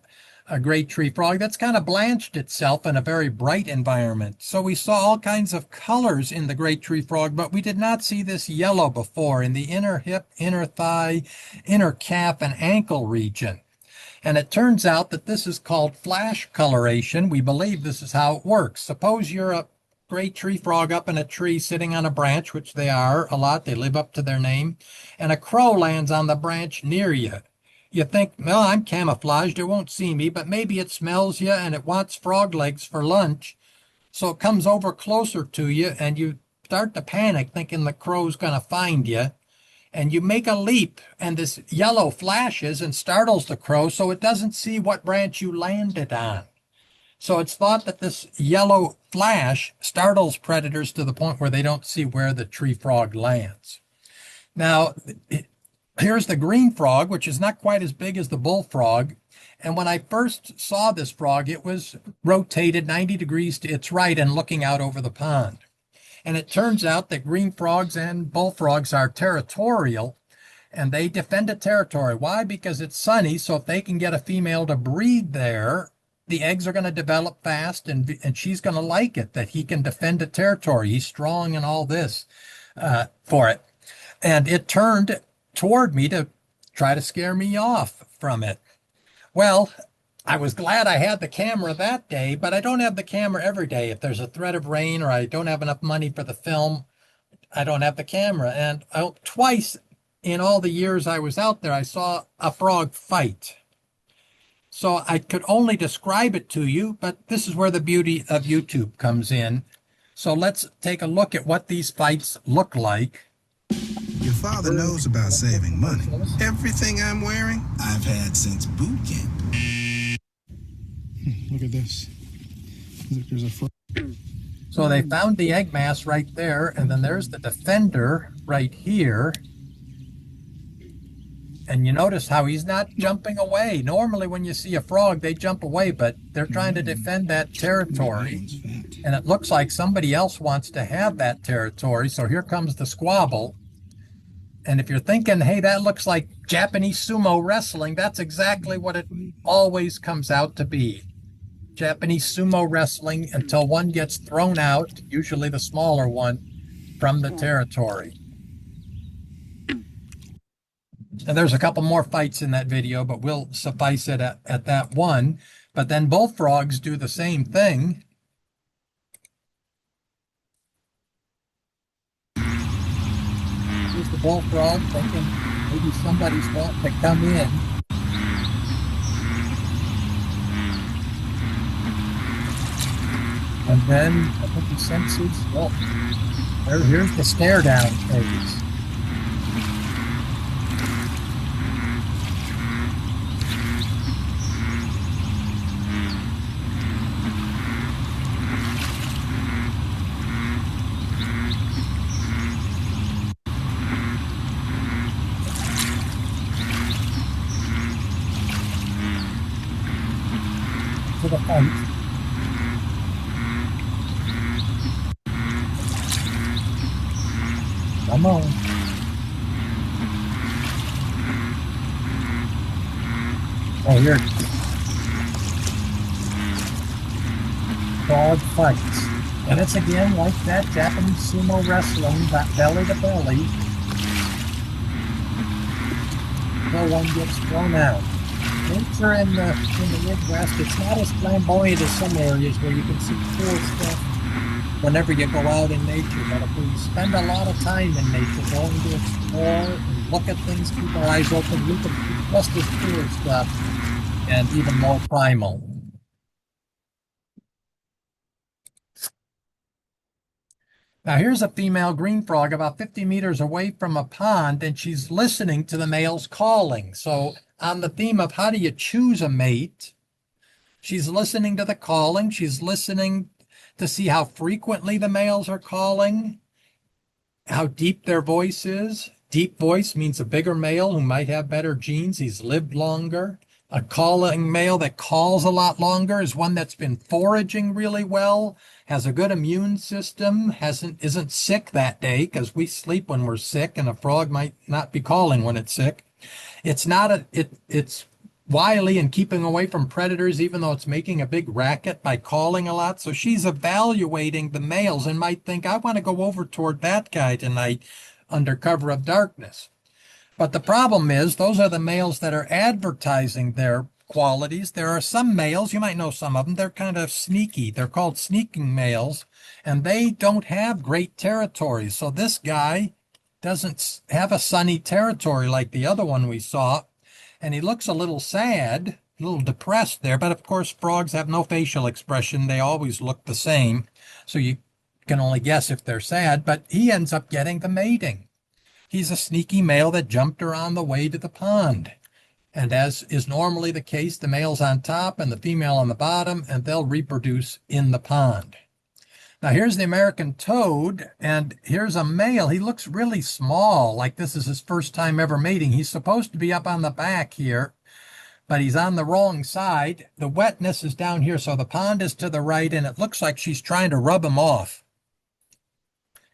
a great tree frog that's kind of blanched itself in a very bright environment. So we saw all kinds of colors in the great tree frog, but we did not see this yellow before in the inner hip, inner thigh, inner calf, and ankle region. And it turns out that this is called flash coloration. We believe this is how it works. Suppose you're a great tree frog up in a tree sitting on a branch, which they are a lot, they live up to their name, and a crow lands on the branch near you. You think, well, I'm camouflaged, it won't see me, but maybe it smells you and it wants frog legs for lunch. So it comes over closer to you and you start to panic thinking the crow's going to find you. And you make a leap and this yellow flashes and startles the crow so it doesn't see what branch you landed on. So it's thought that this yellow flash startles predators to the point where they don't see where the tree frog lands. Now, here's the green frog, which is not quite as big as the bullfrog. And when I first saw this frog, it was rotated 90 degrees to its right and looking out over the pond. And it turns out that green frogs and bullfrogs are territorial and they defend a territory. Why? Because it's sunny. So if they can get a female to breed there, the eggs are going to develop fast and she's going to like it, that he can defend a territory. He's strong and all this for it. And it turned toward me to try to scare me off from it. Well, I was glad I had the camera that day, but I don't have the camera every day. If there's a threat of rain or I don't have enough money for the film, I don't have the camera. And twice in all the years I was out there, I saw a frog fight. So I could only describe it to you, but this is where the beauty of YouTube comes in. So let's take a look at what these fights look like. Your father knows about saving money. Everything I'm wearing, I've had since boot camp. Look at this. There's a frog. So they found the egg mass right there, and then there's the defender right here. And you notice how he's not jumping away. Normally when you see a frog, they jump away, but they're trying to defend that territory. And it looks like somebody else wants to have that territory. So here comes the squabble. And if you're thinking, hey, that looks like Japanese sumo wrestling, that's exactly what it always comes out to be. Japanese sumo wrestling until one gets thrown out, usually the smaller one, from the territory. And there's a couple more fights in that video, but we'll suffice it at that one. But then bullfrogs do the same thing. Here's the bullfrog thinking maybe somebody's wanting to come in. And then I think he senses, well, here's the stare down phase. To the fight. Come on. Oh, here. Frog fights. And it's again like that Japanese sumo wrestling, that belly to belly. No one gets thrown out. Nature in the Midwest, it's not as flamboyant as some areas where you can see cool stuff whenever you go out in nature. But if we spend a lot of time in nature, going to explore and look at things, keep our eyes open, we can see just as cool stuff and even more primal. Now here's a female green frog about 50 meters away from a pond, and she's listening to the males calling. So on the theme of how do you choose a mate, she's listening to the calling. She's listening to see how frequently the males are calling, how deep their voice is. Deep voice means a bigger male who might have better genes. He's lived longer. A calling male that calls a lot longer is one that's been foraging really well, has a good immune system, isn't sick that day, because we sleep when we're sick, and a frog might not be calling when it's sick. It's wily and keeping away from predators, even though it's making a big racket by calling a lot. So she's evaluating the males and might think, I want to go over toward that guy tonight under cover of darkness. But the problem is, those are the males that are advertising their qualities. There are some males, you might know some of them, they're kind of sneaky. They're called sneaking males, and they don't have great territories. So this guy doesn't have a sunny territory like the other one we saw, and he looks a little sad, a little depressed there. But of course, frogs have no facial expression. They always look the same, so you can only guess if they're sad. But he ends up getting the mating. He's a sneaky male that jumped her on the way to the pond. And as is normally the case, the male's on top and the female on the bottom, and they'll reproduce in the pond. Now here's the American toad, and here's a male. He looks really small, like this is his first time ever mating. He's supposed to be up on the back here, but he's on the wrong side. The wetness is down here, so the pond is to the right, and it looks like she's trying to rub him off.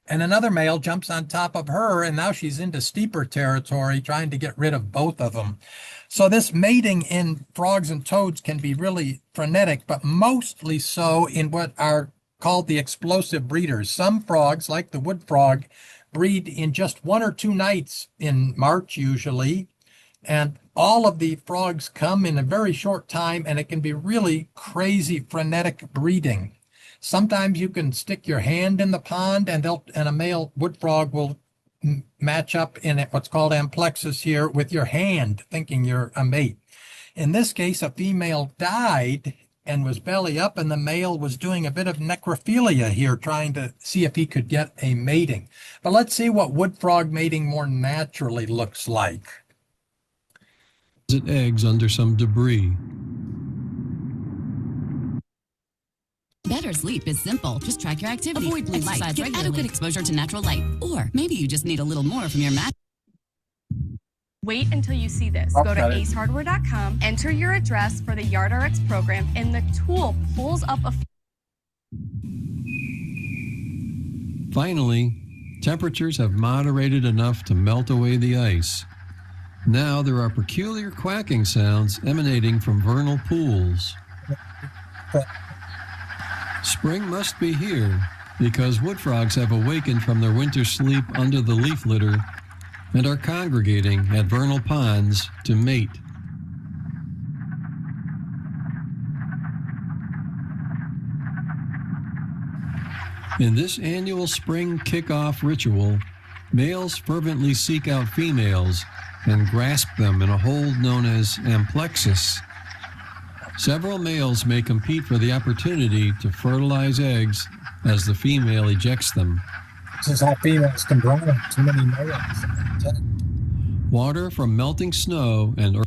And another male jumps on top of her, and now she's into steeper territory, trying to get rid of both of them. So this mating in frogs and toads can be really frenetic, but mostly so in what are called the explosive breeders. Some frogs, like the wood frog, breed in just 1 or 2 nights in March usually, and all of the frogs come in a very short time, and it can be really crazy, frenetic breeding. Sometimes you can stick your hand in the pond, and a male wood frog will match up in what's called amplexus here with your hand, thinking you're a mate. In this case, a female died and was belly up, and the male was doing a bit of necrophilia here, trying to see if he could get a mating. But let's see what wood frog mating more naturally looks like. Eggs under some debris. Better sleep is simple. Just track your activity. Avoid blue light. Get adequate exposure to natural light. Or maybe you just need a little more from your mat. Wait until you see this. Go to acehardware.com, enter your address for the YardRx program, and the tool pulls up a... Finally, temperatures have moderated enough to melt away the ice. Now there are peculiar quacking sounds emanating from vernal pools. Spring must be here, because wood frogs have awakened from their winter sleep under the leaf litter and are congregating at vernal ponds to mate. In this annual spring kickoff ritual, males fervently seek out females and grasp them in a hold known as amplexus. Several males may compete for the opportunity to fertilize eggs as the female ejects them. This is how females can grow too many males. Water from melting snow and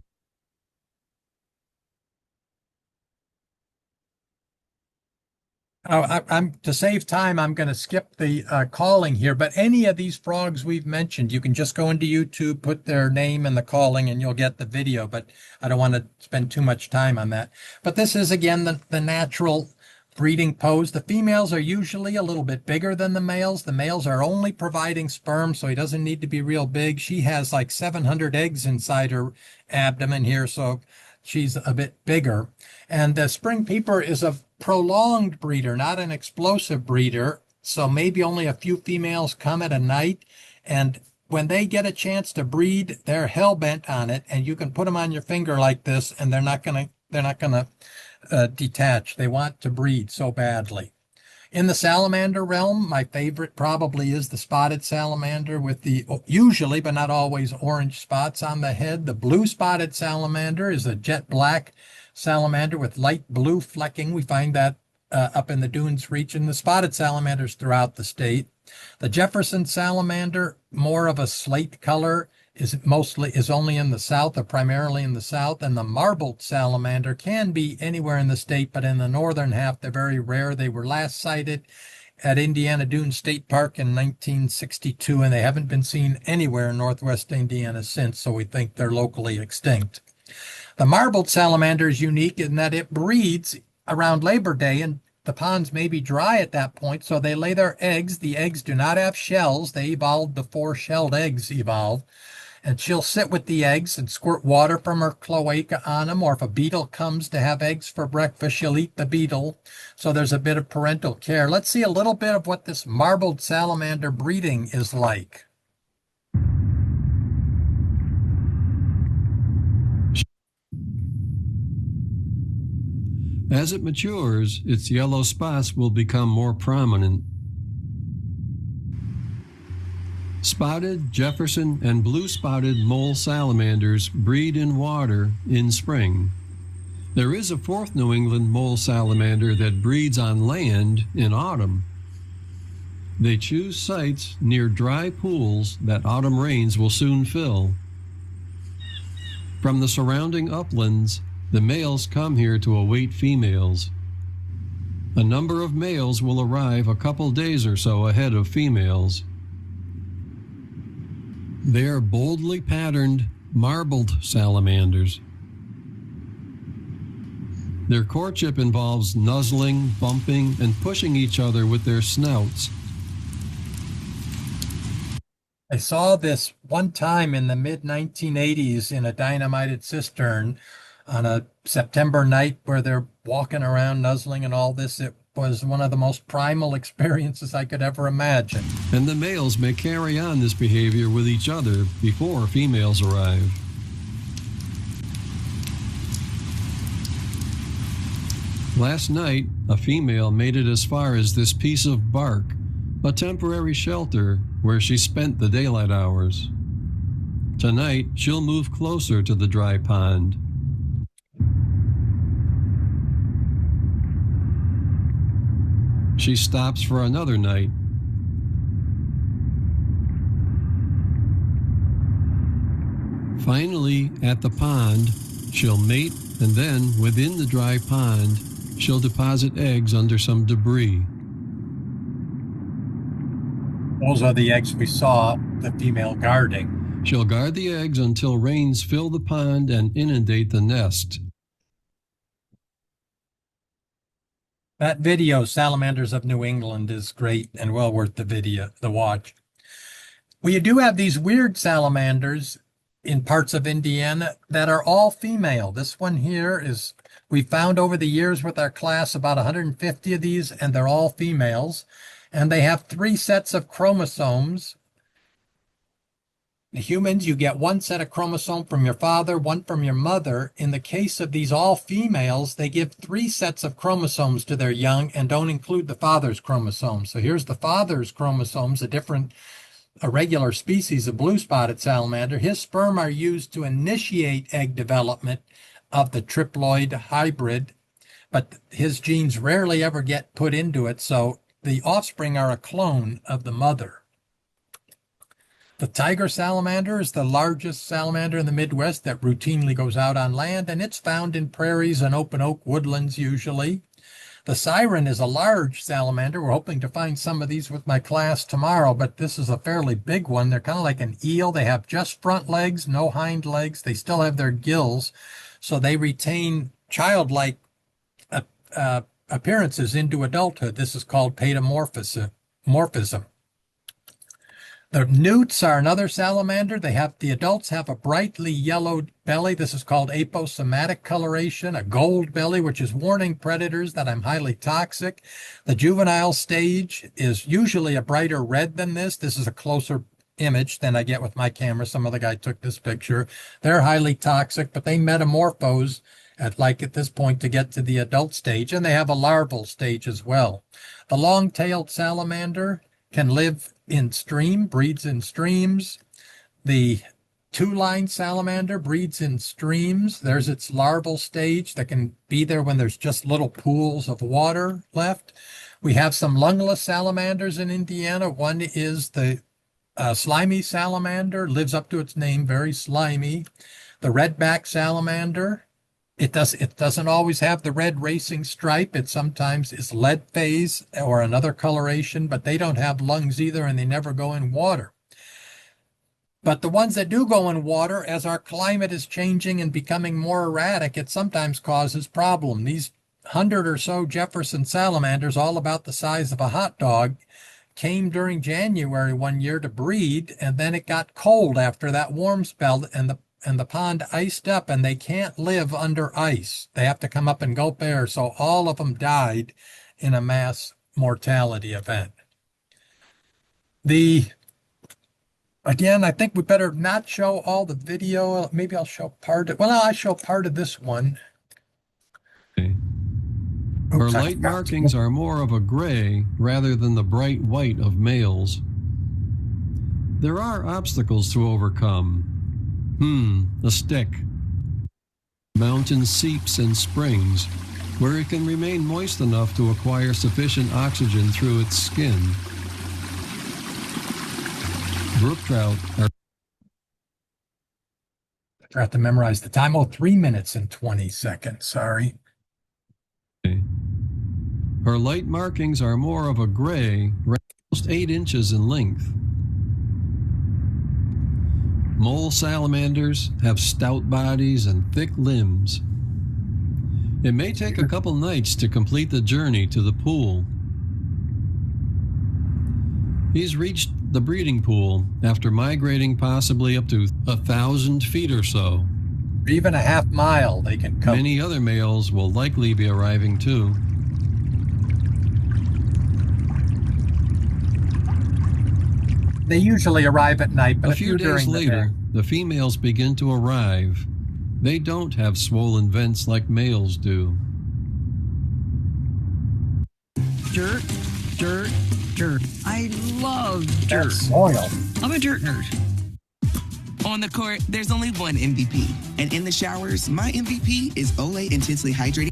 I'm to save time, I'm going to skip the calling here, but any of these frogs we've mentioned, you can just go into YouTube, put their name and the calling, and you'll get the video, but I don't want to spend too much time on that. But this is, again, the natural breeding pose. The females are usually a little bit bigger than the males. The males are only providing sperm, so he doesn't need to be real big. She has like 700 eggs inside her abdomen here, so she's a bit bigger. And the spring peeper is a prolonged breeder, not an explosive breeder. So maybe only a few females come at a night. And when they get a chance to breed, they're hell bent on it. And you can put them on your finger like this, and they're not gonna detach. They want to breed so badly. In the salamander realm, my favorite probably is the spotted salamander with the usually, but not always, orange spots on the head. The blue spotted salamander is a jet black salamander with light blue flecking. We find that up in the Dunes region. The spotted salamanders throughout the state. The Jefferson salamander, more of a slate color, is only in the south, or primarily in the south. And the marbled salamander can be anywhere in the state, but in the northern half they're very rare. They were last sighted at Indiana Dunes State Park in 1962, and they haven't been seen anywhere in northwest Indiana since, so we think they're locally extinct. The marbled salamander is unique in that it breeds around Labor Day, and the ponds may be dry at that point, so they lay their eggs. The eggs do not have shells. They evolved before shelled eggs evolved. and she'll sit with the eggs and squirt water from her cloaca on them, or if a beetle comes to have eggs for breakfast, she'll eat the beetle. So there's a bit of parental care. Let's see a little bit of what this marbled salamander breeding is like. As it matures, its yellow spots will become more prominent. Spotted, Jefferson, and blue-spotted mole salamanders breed in water in spring. There is a fourth New England mole salamander that breeds on land in autumn. They choose sites near dry pools that autumn rains will soon fill. From the surrounding uplands, the males come here to await females. A number of males will arrive a couple days or so ahead of females. They are boldly patterned, marbled salamanders. Their courtship involves nuzzling, bumping, and pushing each other with their snouts. I saw this one time in the mid-1980s in a dynamited cistern on a September night where they're walking around nuzzling and all this. It was one of the most primal experiences I could ever imagine. And the males may carry on this behavior with each other before females arrive. Last night, a female made it as far as this piece of bark, a temporary shelter where she spent the daylight hours. Tonight, she'll move closer to the dry pond. She stops for another night. Finally, at the pond, she'll mate, and then, within the dry pond, she'll deposit eggs under some debris. Those are the eggs we saw the female guarding. She'll guard the eggs until rains fill the pond and inundate the nest. That video, Salamanders of New England, is great and well worth the watch. We do have these weird salamanders in parts of Indiana that are all female. This one here is, we found over the years with our class about 150 of these, and they're all females. And they have 3 sets of chromosomes. The humans, you get 1 set of chromosome from your father, 1 from your mother. In the case of these all females, they give 3 sets of chromosomes to their young and don't include the father's chromosomes. So here's the father's chromosomes, a regular species of blue-spotted salamander. His sperm are used to initiate egg development of the triploid hybrid, but his genes rarely ever get put into it, so the offspring are a clone of the mother. The tiger salamander is the largest salamander in the Midwest that routinely goes out on land, and it's found in prairies and open oak woodlands usually. The siren is a large salamander. We're hoping to find some of these with my class tomorrow, but this is a fairly big one. They're kind of like an eel. They have just front legs, no hind legs. They still have their gills, so they retain childlike appearances into adulthood. This is called paedomorphism. The newts are another salamander. The adults have a brightly yellowed belly. This is called aposematic coloration, a gold belly, which is warning predators that I'm highly toxic. The juvenile stage is usually a brighter red than this. This is a closer image than I get with my camera. Some other guy took this picture. They're highly toxic, but they metamorphose at this point to get to the adult stage, and they have a larval stage as well. The long-tailed salamander can live in breeds in streams. The two-line salamander breeds in streams. There's its larval stage that can be there when there's just little pools of water left. We have some lungless salamanders in Indiana. One is the slimy salamander, lives up to its name, very slimy. The redback salamander, it doesn't always have the red racing stripe. It sometimes is lead phase or another coloration, but they don't have lungs either, and they never go in water. But the ones that do go in water, as our climate is changing and becoming more erratic, it sometimes causes problem. These 100 or so Jefferson salamanders, all about the size of a hot dog, came during January one year to breed, and then it got cold after that warm spell, and the pond iced up, and they can't live under ice. They have to come up and gulp air. So all of them died in a mass mortality event. Again, I think we better not show all the video. Maybe I'll show part of, well, I show part of this one. Okay. Her Oops, I light forgot. markings are more of a gray rather than the bright white of males. There are obstacles to overcome. A stick. Mountain seeps and springs, where it can remain moist enough to acquire sufficient oxygen through its skin. Brook trout are I forgot to memorize the time. Oh, 3 minutes and 20 seconds. Sorry. Her light markings are more of a gray, almost 8 inches in length. Mole salamanders have stout bodies and thick limbs. It may take a couple nights to complete the journey to the pool. He's reached the breeding pool after migrating possibly up to 1,000 feet or so. Even a half mile, they can come. Many other males will likely be arriving too. They usually arrive at night, but A few days during the later, day. the females begin to arrive. They don't have swollen vents like males do. Dirt, dirt, dirt. I love dirt. That's soil. I'm a dirt nerd. On the court, there's only one MVP. And in the showers, my MVP is Olay Intensely Hydrating.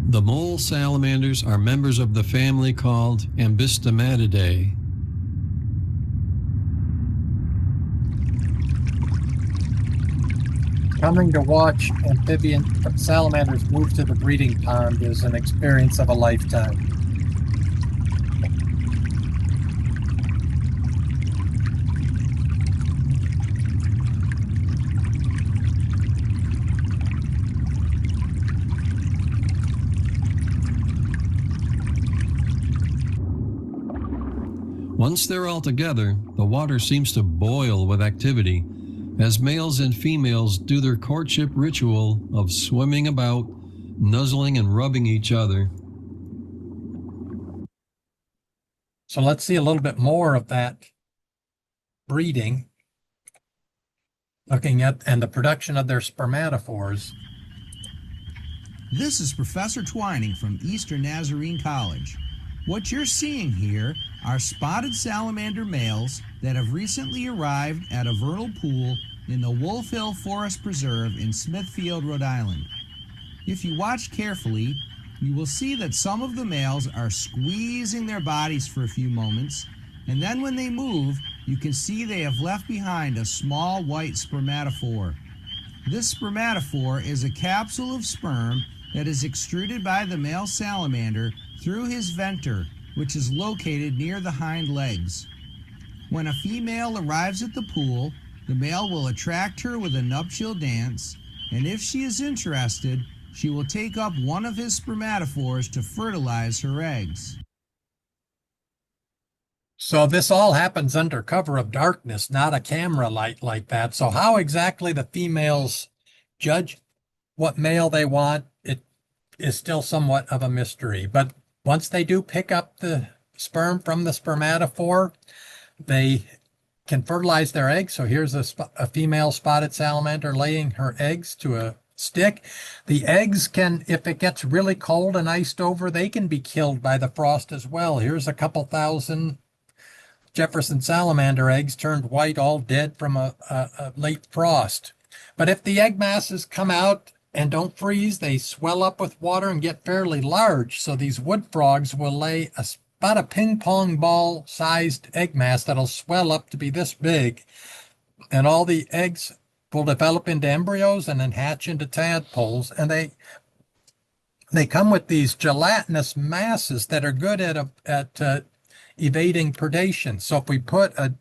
The mole salamanders are members of the family called Ambystomatidae. Coming to watch amphibian salamanders move to the breeding pond is an experience of a lifetime. Once they're all together, the water seems to boil with activity as males and females do their courtship ritual of swimming about, nuzzling and rubbing each other. So let's see a little bit more of that breeding, looking at and the production of their spermatophores. This is Professor Twining from Eastern Nazarene College. What you're seeing here are spotted salamander males that have recently arrived at a vernal pool in the Wolf Hill Forest Preserve in Smithfield, Rhode Island. If you watch carefully, you will see that some of the males are squeezing their bodies for a few moments, and then when they move, you can see they have left behind a small white spermatophore. This spermatophore is a capsule of sperm that is extruded by the male salamander through his venter, which is located near the hind legs. When a female arrives at the pool, the male will attract her with a nuptial dance, and if she is interested, she will take up one of his spermatophores to fertilize her eggs. So this all happens under cover of darkness, not a camera light like that. So how exactly the females judge what male they want, it is still somewhat of a mystery. But once they do pick up the sperm from the spermatophore, they can fertilize their eggs. So here's a female spotted salamander laying her eggs to a stick. The eggs can, if it gets really cold and iced over, they can be killed by the frost as well. Here's a couple thousand Jefferson salamander eggs turned white, all dead from a late frost. But if the egg masses come out and don't freeze, they swell up with water and get fairly large. So these wood frogs will lay about a ping pong ball sized egg mass that'll swell up to be this big. And all the eggs will develop into embryos and then hatch into tadpoles. And they come with these gelatinous masses that are good at evading predation. So if we put a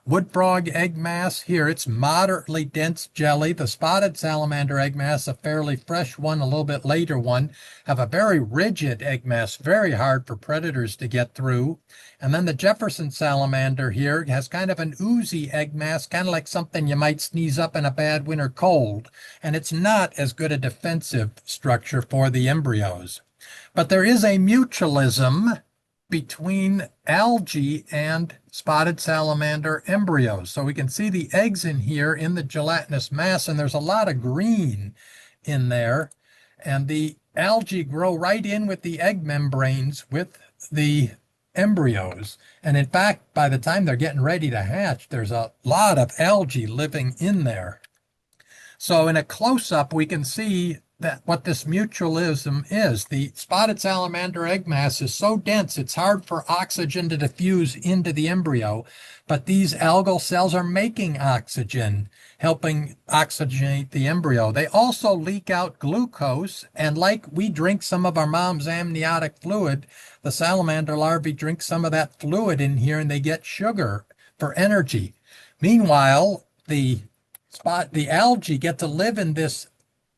Wood frog egg mass here, it's moderately dense jelly. The spotted salamander egg mass, a fairly fresh one, a little bit later one, have a very rigid egg mass, very hard for predators to get through. And then the Jefferson salamander here has kind of an oozy egg mass, kind of like something you might sneeze up in a bad winter cold. And it's not as good a defensive structure for the embryos. But there is a mutualism between algae and spotted salamander embryos. So we can see the eggs in here in the gelatinous mass, and there's a lot of green in there. And the algae grow right in with the egg membranes with the embryos. And in fact, by the time they're getting ready to hatch, there's a lot of algae living in there. So in a close-up, we can see that what this mutualism is. The spotted salamander egg mass is so dense it's hard for oxygen to diffuse into the embryo, but these algal cells are making oxygen, helping oxygenate the embryo. They also leak out glucose, and like we drink some of our mom's amniotic fluid, the salamander larvae drink some of that fluid in here and they get sugar for energy. Meanwhile, the algae get to live in this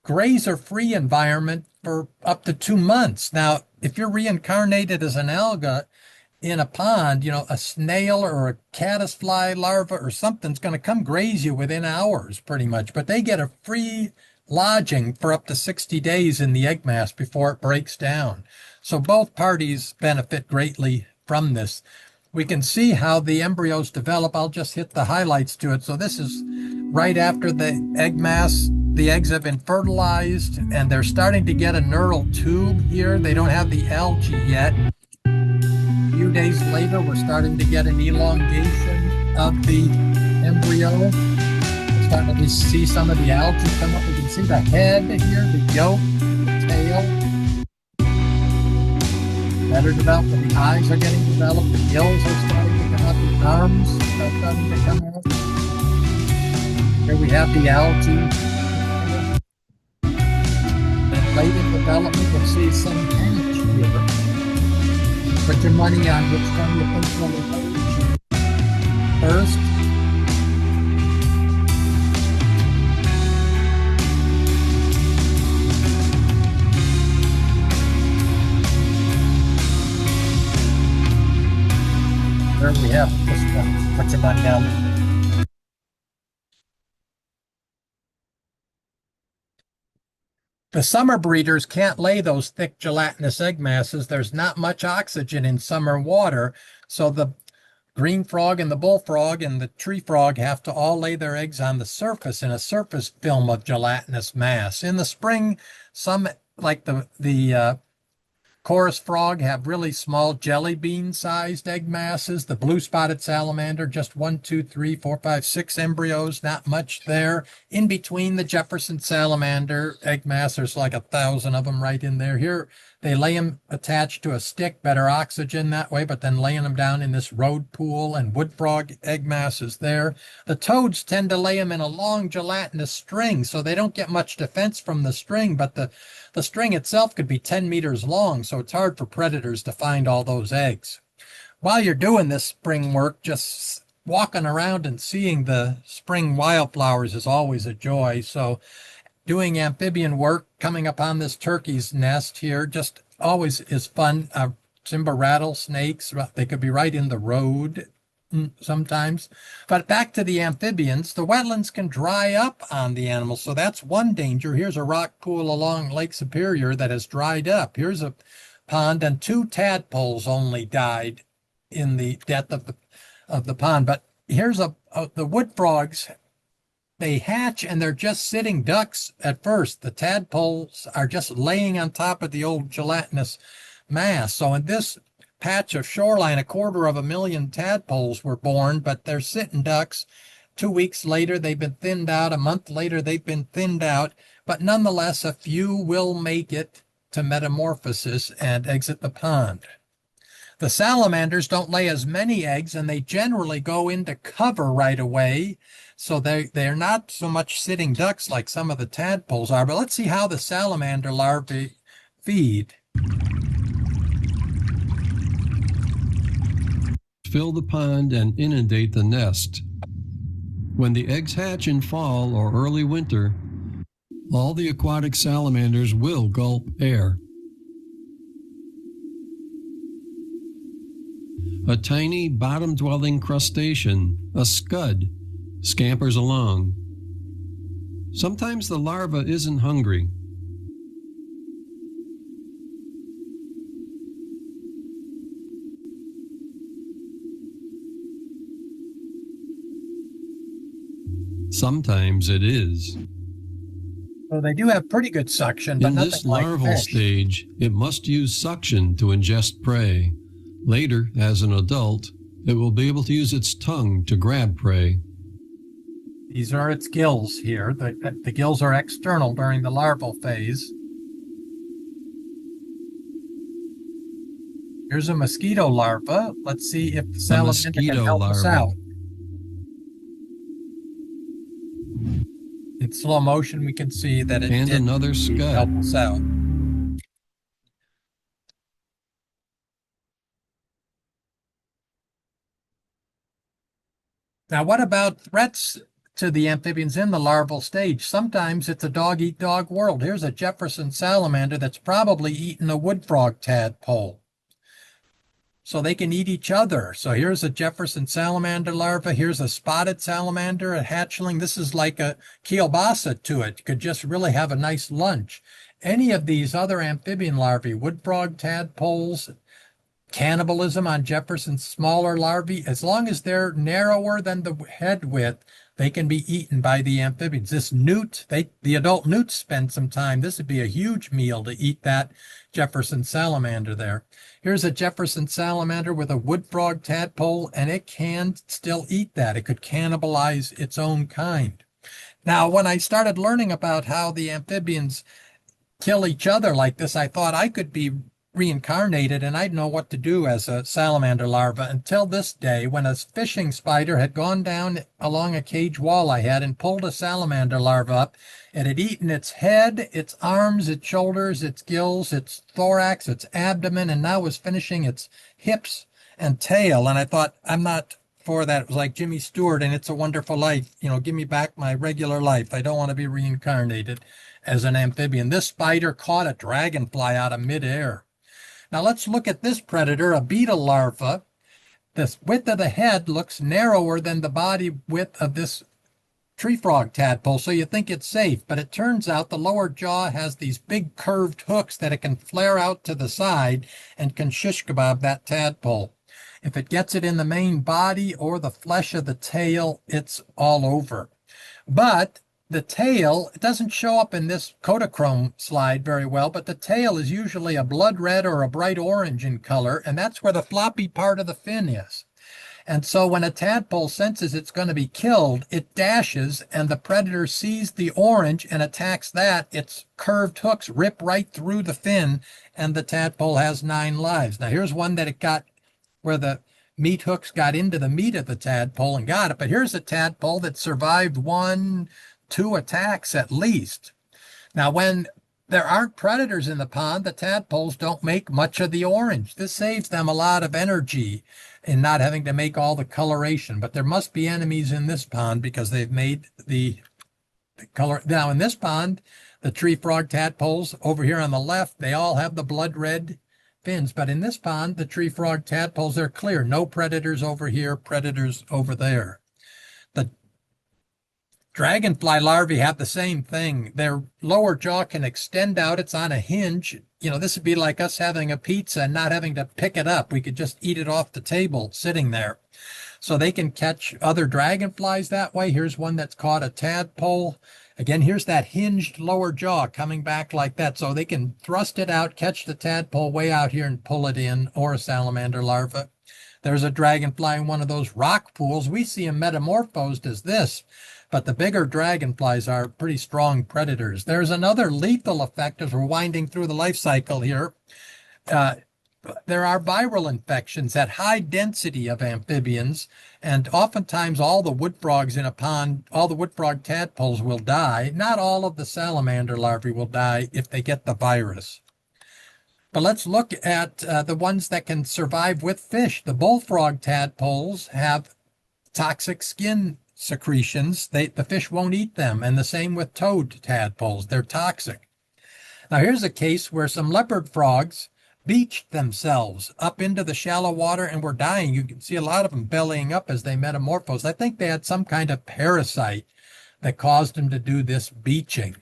grazer-free environment for up to 2 months. Now, if you're reincarnated as an alga in a pond, a snail or a caddisfly larva or something's going to come graze you within hours, pretty much. But they get a free lodging for up to 60 days in the egg mass before it breaks down. So both parties benefit greatly from this. We can see how the embryos develop. I'll just hit the highlights to it. So this is right after the egg mass. The eggs have been fertilized and they're starting to get a neural tube here. They don't have the algae yet. A few days later, we're starting to get an elongation of the embryo. We're starting to see some of the algae come up. We can see the head here, the yolk, the tail. Better developed. The eyes are getting developed. The gills are starting to come up. The arms are starting to come out. Here we have the algae. Late in development, you'll see some hatch here. Put your money on which one you think will emerge first. There we have this one. Put your money on. The summer breeders can't lay those thick gelatinous egg masses. There's not much oxygen in summer water, so the green frog and the bullfrog and the tree frog have to all lay their eggs on the surface in a surface film of gelatinous mass. In the spring, some, like the chorus frog, have really small jelly bean-sized egg masses. The blue-spotted salamander, just 1, 2, 3, 4, 5, 6 embryos, not much there. In between the Jefferson salamander egg mass, there's like 1,000 of them right in there. Here, they lay them attached to a stick, better oxygen that way, but then laying them down in this road pool, and wood frog egg masses there. The toads tend to lay them in a long gelatinous string, so they don't get much defense from the string, but the string itself could be 10 meters long, so it's hard for predators to find all those eggs. While you're doing this spring work, just walking around and seeing the spring wildflowers is always a joy. So doing amphibian work, coming upon this turkey's nest here, just always is fun. Timber rattlesnakes, they could be right in the road sometimes. But back to the amphibians, the wetlands can dry up on the animals, so that's one danger. Here's a rock pool along Lake Superior that has dried up. Here's a pond, and 2 tadpoles only died in the depth of the pond. But here's the wood frogs. They hatch and they're just sitting ducks at first. The tadpoles are just laying on top of the old gelatinous mass. So in this patch of shoreline, 250,000 tadpoles were born, but they're sitting ducks. 2 weeks later, they've been thinned out. A month later, they've been thinned out. But nonetheless, a few will make it to metamorphosis and exit the pond. The salamanders don't lay as many eggs, and they generally go into cover right away. So they're not so much sitting ducks like some of the tadpoles are. But let's see how the salamander larvae feed. Fill the pond and inundate the nest. When the eggs hatch in fall or early winter, all the aquatic salamanders will gulp air. A tiny bottom-dwelling crustacean, a scud, scampers along. Sometimes the larva isn't hungry. Sometimes it is. So they do have pretty good suction, but In nothing this like larval fish. stage, it must use suction to ingest prey. Later, as an adult, it will be able to use its tongue to grab prey. These are its gills here. The gills are external during the larval phase. Here's a mosquito larva. Let's see if the salamander can mosquito help us larva. out. In slow motion, we can see that it And did another help scud. us out. Now, what about threats to the amphibians in the larval stage? Sometimes it's a dog-eat-dog world. Here's a Jefferson salamander that's probably eaten a wood frog tadpole. So they can eat each other. So here's a Jefferson salamander larva. Here's a spotted salamander, a hatchling. This is like a kielbasa to it. You could just really have a nice lunch. Any of these other amphibian larvae, wood frog tadpoles, cannibalism on Jefferson's smaller larvae, as long as they're narrower than the head width, they can be eaten by the amphibians. This newt, the adult newts spend some time. This would be a huge meal to eat that Jefferson salamander there. Here's a Jefferson salamander with a wood frog tadpole, and it can still eat that. It could cannibalize its own kind. Now, when I started learning about how the amphibians kill each other like this, I thought I could be reincarnated and I'd know what to do as a salamander larva until this day when a fishing spider had gone down along a cage wall I had and pulled a salamander larva up. It had eaten its head, its arms, its shoulders, its gills, its thorax, its abdomen, and now was finishing its hips and tail. And I thought, I'm not for that. It was like Jimmy Stewart and It's a Wonderful Life. You know, give me back my regular life. I don't want to be reincarnated as an amphibian. This spider caught a dragonfly out of midair. Now let's look at this predator, a beetle larva. The width of the head looks narrower than the body width of this tree frog tadpole, so you think it's safe, but it turns out the lower jaw has these big curved hooks that it can flare out to the side and can shish kebab that tadpole. If it gets it in the main body or the flesh of the tail, it's all over. But the tail, it doesn't show up in this Kodachrome slide very well, but the tail is usually a blood red or a bright orange in color, and that's where the floppy part of the fin is. And so when a tadpole senses it's going to be killed, it dashes, and the predator sees the orange and attacks that. Its curved hooks rip right through the fin, and the tadpole has 9 lives. Now here's one that it got where the meat hooks got into the meat of the tadpole and got it, but here's a tadpole that survived 1-2 attacks at least. Now, when there aren't predators in the pond, the tadpoles don't make much of the orange. This saves them a lot of energy in not having to make all the coloration. But there must be enemies in this pond because they've made the color. Now, in this pond, the tree frog tadpoles over here on the left, they all have the blood red fins. But in this pond, the tree frog tadpoles are clear. No predators over here, predators over there. The dragonfly larvae have the same thing. Their lower jaw can extend out. It's on a hinge. You know, this would be like us having a pizza and not having to pick it up. We could just eat it off the table sitting there. So they can catch other dragonflies that way. Here's one that's caught a tadpole. Again, here's that hinged lower jaw coming back like that. So they can thrust it out, catch the tadpole way out here and pull it in, or a salamander larva. There's a dragonfly in one of those rock pools. We see them metamorphosed as this, but the bigger dragonflies are pretty strong predators. There's another lethal effect as we're winding through the life cycle here. There are viral infections at high density of amphibians, and oftentimes all the wood frogs in a pond, all the wood frog tadpoles will die. Not all of the salamander larvae will die if they get the virus. But let's look at the ones that can survive with fish. The bullfrog tadpoles have toxic skin secretions, the fish won't eat them. And the same with toad tadpoles. They're toxic. Now here's a case where some leopard frogs beached themselves up into the shallow water and were dying. You can see a lot of them bellying up as they metamorphose. I think they had some kind of parasite that caused them to do this beaching.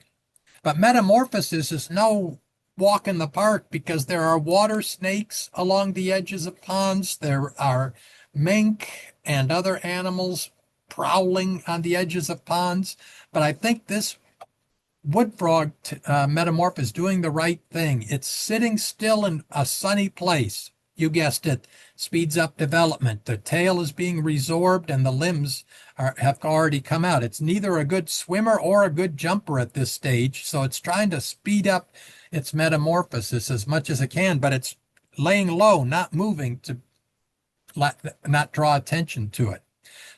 But metamorphosis is no walk in the park because there are water snakes along the edges of ponds. There are mink and other animals prowling on the edges of ponds. But I think this wood frog metamorph is doing the right thing. It's sitting still in a sunny place. You guessed it, speeds up development. The tail is being resorbed and the limbs have already come out. It's neither a good swimmer or a good jumper at this stage, so it's trying to speed up its metamorphosis as much as it can, but it's laying low, not moving to not draw attention to it.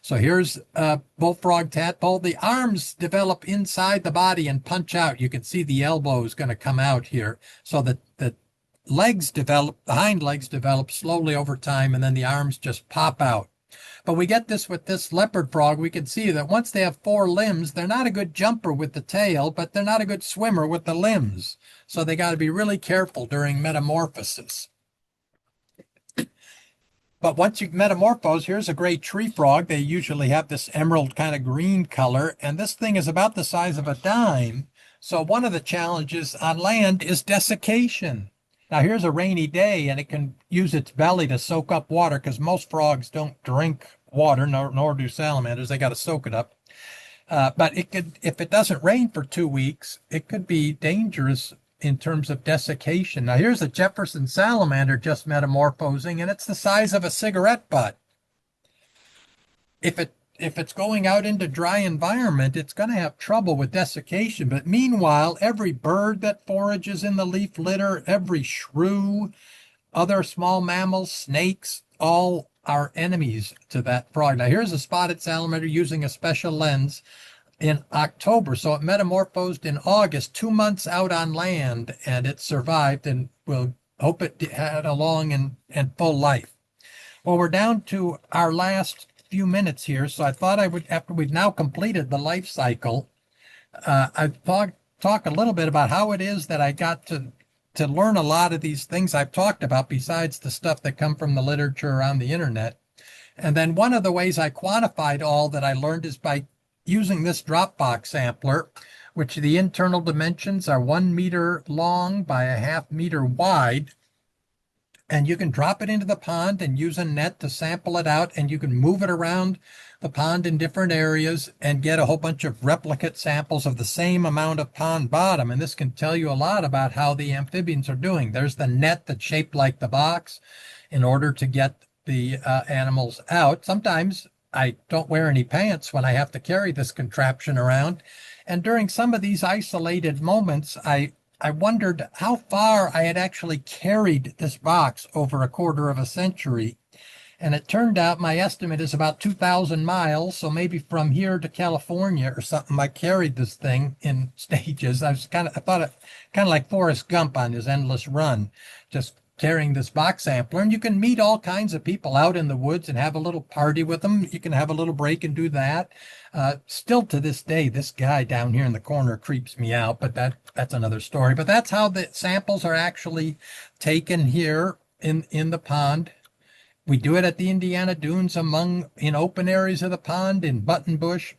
So here's a bullfrog tadpole. The arms develop inside the body and punch out. You can see the elbow is going to come out here. So that the legs develop, the hind legs develop slowly over time, and then the arms just pop out. But we get this with this leopard frog. We can see that once they have 4 limbs, they're not a good jumper with the tail, but they're not a good swimmer with the limbs. So they got to be really careful during metamorphosis. But once you metamorphose, here's a great tree frog. They usually have this emerald kind of green color, and this thing is about the size of a dime. So one of the challenges on land is desiccation. Now here's a rainy day, and it can use its belly to soak up water because most frogs don't drink water, nor do salamanders. They got to soak it up. But it could, if it doesn't rain for 2 weeks, it could be dangerous in terms of desiccation. Now here's a Jefferson salamander just metamorphosing, and it's the size of a cigarette butt. If it's going out into dry environment, it's going to have trouble with desiccation. But meanwhile, every bird that forages in the leaf litter, every shrew, other small mammals, snakes, all are enemies to that frog. Now here's a spotted salamander using a special lens in October. So it metamorphosed in August, 2 months out on land, and it survived, and we'll hope it had a long and full life. Well, we're down to our last few minutes here, so I thought I would, after we've now completed the life cycle, I'd talk a little bit about how it is that I got to learn a lot of these things I've talked about besides the stuff that come from the literature on the internet. And then one of the ways I quantified all that I learned is by using this Dropbox sampler, which the internal dimensions are 1 meter long by a 0.5 meter wide. And you can drop it into the pond and use a net to sample it out, and you can move it around the pond in different areas and get a whole bunch of replicate samples of the same amount of pond bottom. And this can tell you a lot about how the amphibians are doing. There's the net that's shaped like the box in order to get the animals out. Sometimes I don't wear any pants when I have to carry this contraption around. And during some of these isolated moments, I wondered how far I had actually carried this box over a quarter of a century. And it turned out my estimate is about 2,000 miles. So maybe from here to California or something, I carried this thing in stages. I thought it kind of like Forrest Gump on his endless run, just carrying this box sampler. And you can meet all kinds of people out in the woods and have a little party with them. You can have a little break and do that. Still to this day, this guy down here in the corner creeps me out, but that's another story. But that's how the samples are actually taken here in the pond. We do it at the Indiana Dunes in open areas of the pond, in buttonbush,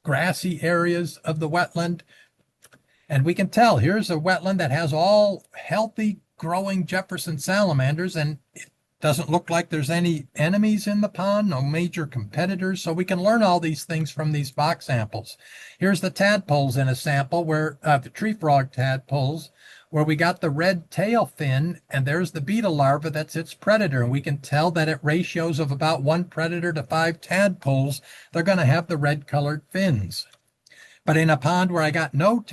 grassy areas of the wetland. And we can tell here's a wetland that has all healthy growing Jefferson salamanders, and it doesn't look like there's any enemies in the pond, no major competitors. So we can learn all these things from these box samples. Here's the tadpoles in a sample where the tree frog tadpoles, where we got the red tail fin, and there's the beetle larva that's its predator. And we can tell that at ratios of about 1 predator to 5 tadpoles, they're going to have the red colored fins. But in a pond where I got no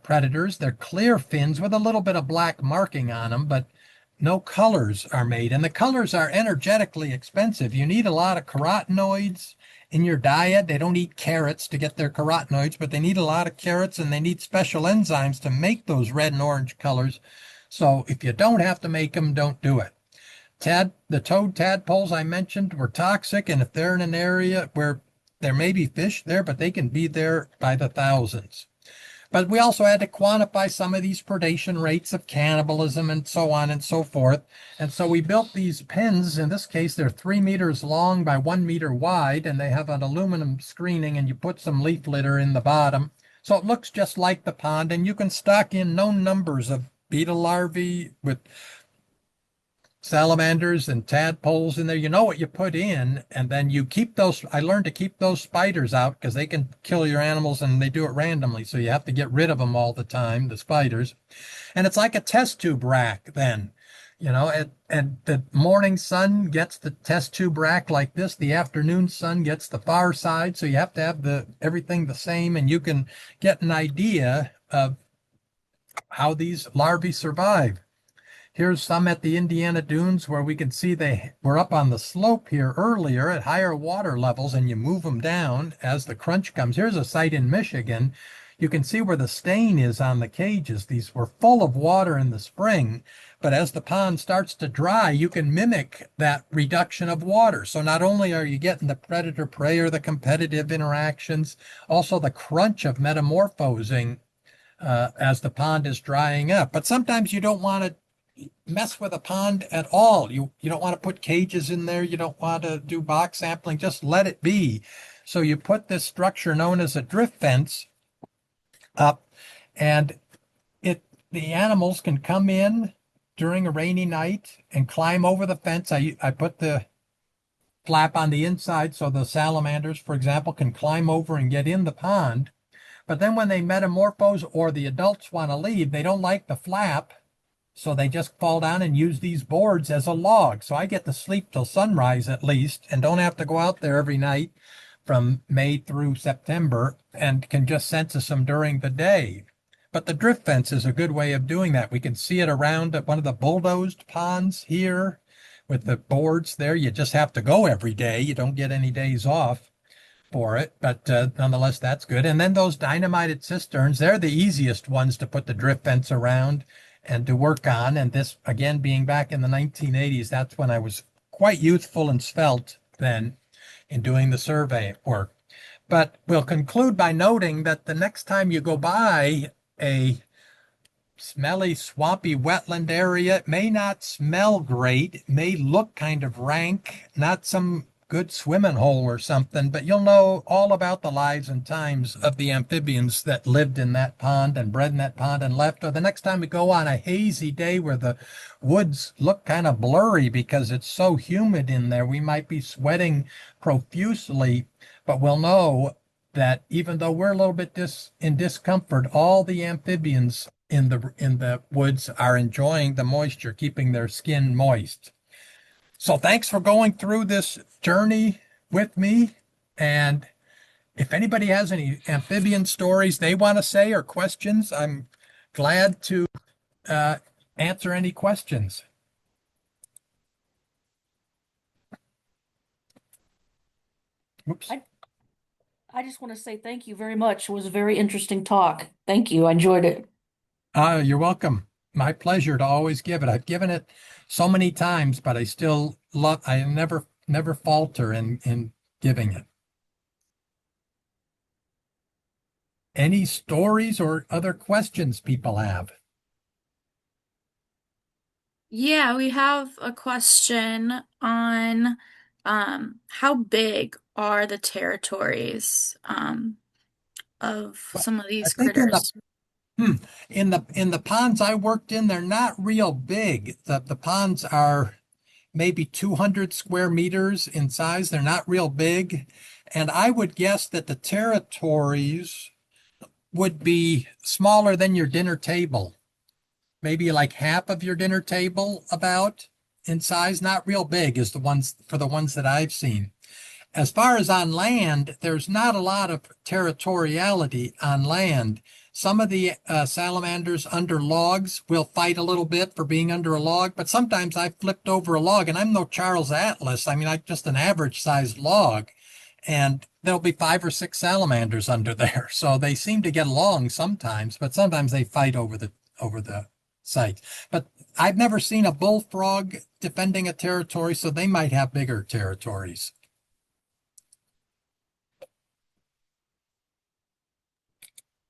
predators, they're clear fins with a little bit of black marking on them, but no colors are made. And the colors are energetically expensive. You need a lot of carotenoids in your diet. They don't eat carrots to get their carotenoids, but they need a lot of carrots, and they need special enzymes to make those red and orange colors. So if you don't have to make them, don't do it. The toad tadpoles I mentioned were toxic, and if they're in an area where There may be fish there, but they can be there by the thousands. But we also had to quantify some of these predation rates of cannibalism and so on and so forth. And so we built these pens. In this case, they're 3 meters long by 1 meter wide, and they have an aluminum screening, and you put some leaf litter in the bottom. So it looks just like the pond, and you can stock in known numbers of beetle larvae with salamanders and tadpoles in there. You know what you put in, and then you keep those. I learned to keep those spiders out because they can kill your animals, and they do it randomly. So you have to get rid of them all the time, the spiders. And it's like a test tube rack then, and the morning sun gets the test tube rack like this. The afternoon sun gets the far side. So you have to have everything the same, and you can get an idea of how these larvae survive. Here's some at the Indiana Dunes where we can see they were up on the slope here earlier at higher water levels, and you move them down as the crunch comes. Here's a site in Michigan. You can see where the stain is on the cages. These were full of water in the spring, but as the pond starts to dry, you can mimic that reduction of water. So not only are you getting the predator-prey or the competitive interactions, also the crunch of metamorphosing as the pond is drying up. But sometimes you don't want to mess with a pond at all. You don't want to put cages in there. You don't want to do box sampling. Just let it be. So you put this structure known as a drift fence up, and the animals can come in during a rainy night and climb over the fence. I put the flap on the inside so the salamanders, for example, can climb over and get in the pond. But then when they metamorphose or the adults want to leave, they don't like the flap. So they just fall down and use these boards as a log. So I get to sleep till sunrise at least, and don't have to go out there every night from May through September, and can just census them during the day. But the drift fence is a good way of doing that. We can see it around at one of the bulldozed ponds here with the boards there. You just have to go every day. You don't get any days off for it, but nonetheless, that's good. And then those dynamited cisterns, they're the easiest ones to put the drift fence around and to work on. And this, again, being back in the 1980s, that's when I was quite youthful and svelte then in doing the survey work. But we'll conclude by noting that the next time you go by a smelly, swampy wetland area, it may not smell great. It may look kind of rank, not some good swimming hole or something, but you'll know all about the lives and times of the amphibians that lived in that pond and bred in that pond and left. Or the next time we go on a hazy day where the woods look kind of blurry because it's so humid in there, we might be sweating profusely, but we'll know that even though we're a little bit in discomfort, all the amphibians in the woods are enjoying the moisture, keeping their skin moist. So thanks for going through this journey with me. And if anybody has any amphibian stories they want to say or questions, I'm glad to answer any questions. Oops. I just want to say thank you very much. It was a very interesting talk. Thank you. I enjoyed it. You're welcome. My pleasure to always give it. I've given it so many times, but I never falter in giving it. Any stories or other questions people have? Yeah, we have a question on how big are the territories of some of these critters? In the ponds I worked in, they're not real big. The ponds are maybe 200 square meters in size. They're not real big. And I would guess that the territories would be smaller than your dinner table. Maybe like half of your dinner table about in size. Not real big is the ones that I've seen. As far as on land, there's not a lot of territoriality on land. Some of the salamanders under logs will fight a little bit for being under a log, but sometimes I've flipped over a log, and I'm no Charles Atlas. I mean, I'm just an average sized log, and there'll be 5 or 6 salamanders under there. So they seem to get along sometimes, but sometimes they fight over the site. But I've never seen a bullfrog defending a territory, so they might have bigger territories.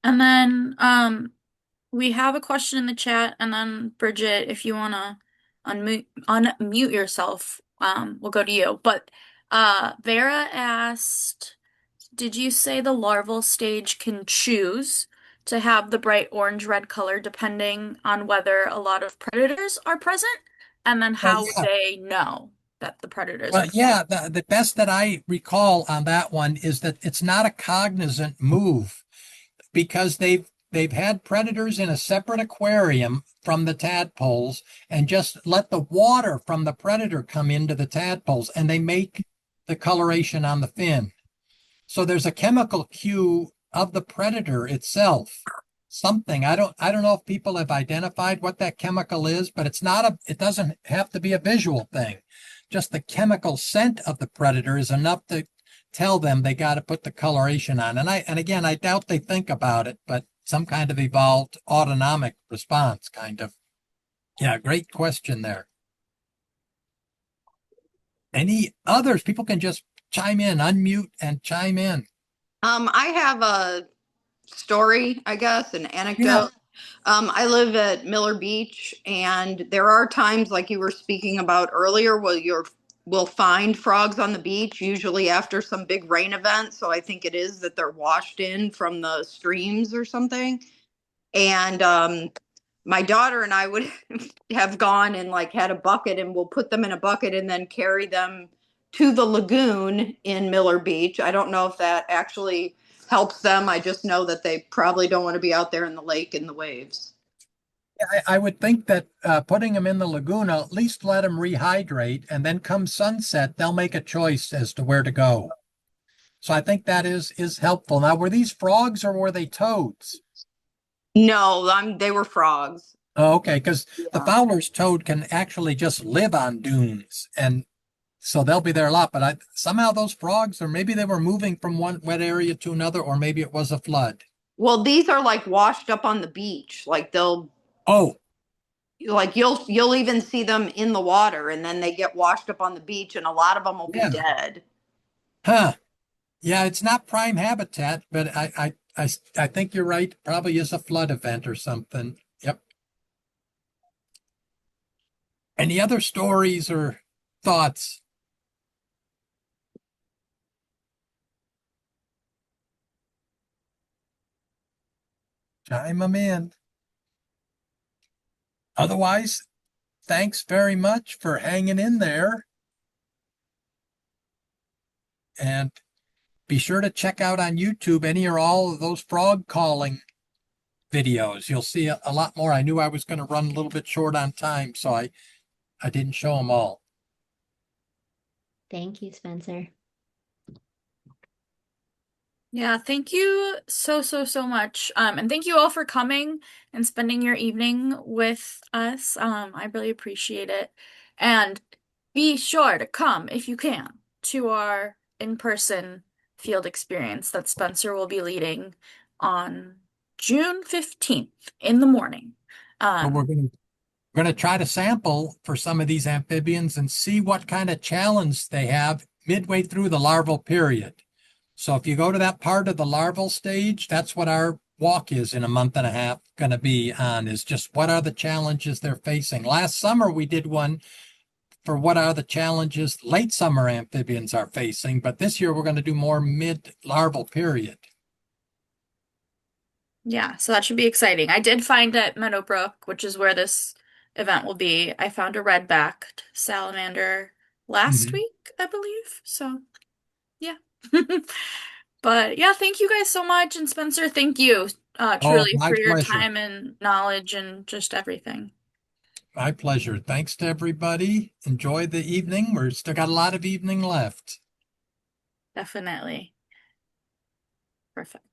And then we have a question in the chat, and then Bridget, if you wanna unmute yourself, we'll go to you. But Vera asked, did you say the larval stage can choose to have the bright orange-red color depending on whether a lot of predators are present? And then how would they know that the predators are Well, present? yeah, the best that I recall on that one is that it's not a cognizant move because they've had predators in a separate aquarium from the tadpoles and just let the water from the predator come into the tadpoles and they make the coloration on the fin. So there's a chemical cue of the predator itself. Something I don't know if people have identified what that chemical is, but it doesn't have to be a visual thing. Just the chemical scent of the predator is enough to tell them they got to put the coloration on. And again, I doubt they think about it, but some kind of evolved autonomic response, kind of. Yeah, great question there. Any others? People can just chime in, unmute and chime in. I have a story, I guess, an anecdote. Yeah. I live at Miller Beach, and there are times, like you were speaking about earlier, where we'll find frogs on the beach, usually after some big rain event. So I think it is that they're washed in from the streams or something. And my daughter and I would have gone and like had a bucket, and we'll put them in a bucket and then carry them to the lagoon in Miller Beach. I don't know if that actually helps them. I just know that they probably don't want to be out there in the lake in the waves. I would think that putting them in the lagoon, at least let them rehydrate, and then come sunset, they'll make a choice as to where to go. So I think that is helpful. Now, were these frogs or were they toads? No, they were frogs. Oh, okay, because the Fowler's toad can actually just live on dunes, and so they'll be there a lot. But somehow those frogs, or maybe they were moving from one wet area to another, or maybe it was a flood. Well, these are like washed up on the beach. Like like you'll even see them in the water, and then they get washed up on the beach, and a lot of them will be dead. Huh. Yeah, it's not prime habitat, but I think you're right. Probably is a flood event or something. Yep. Any other stories or thoughts? Chime them in. Otherwise, thanks very much for hanging in there. And be sure to check out on YouTube any or all of those frog calling videos. You'll see a lot more. I knew I was going to run a little bit short on time, so I didn't show them all. Thank you, Spencer. Yeah, thank you so much. And thank you all for coming and spending your evening with us. I really appreciate it. And be sure to come if you can to our in-person field experience that Spencer will be leading on June 15th in the morning. Well, we're going to try to sample for some of these amphibians and see what kind of challenge they have midway through the larval period. So if you go to that part of the larval stage, that's what our walk is in a month and a half going to be on, is just what are the challenges they're facing. Last summer, we did one for what are the challenges late summer amphibians are facing, but this year we're going to do more mid-larval period. Yeah, so that should be exciting. I did find at Meadowbrook, which is where this event will be, I found a red-backed salamander last week, I believe. So, yeah. But yeah, thank you guys so much. And Spencer, thank you truly my for your pleasure. time and knowledge and just everything. My pleasure. Thanks to everybody. Enjoy the evening. We've still got a lot of evening left. Definitely. Perfect.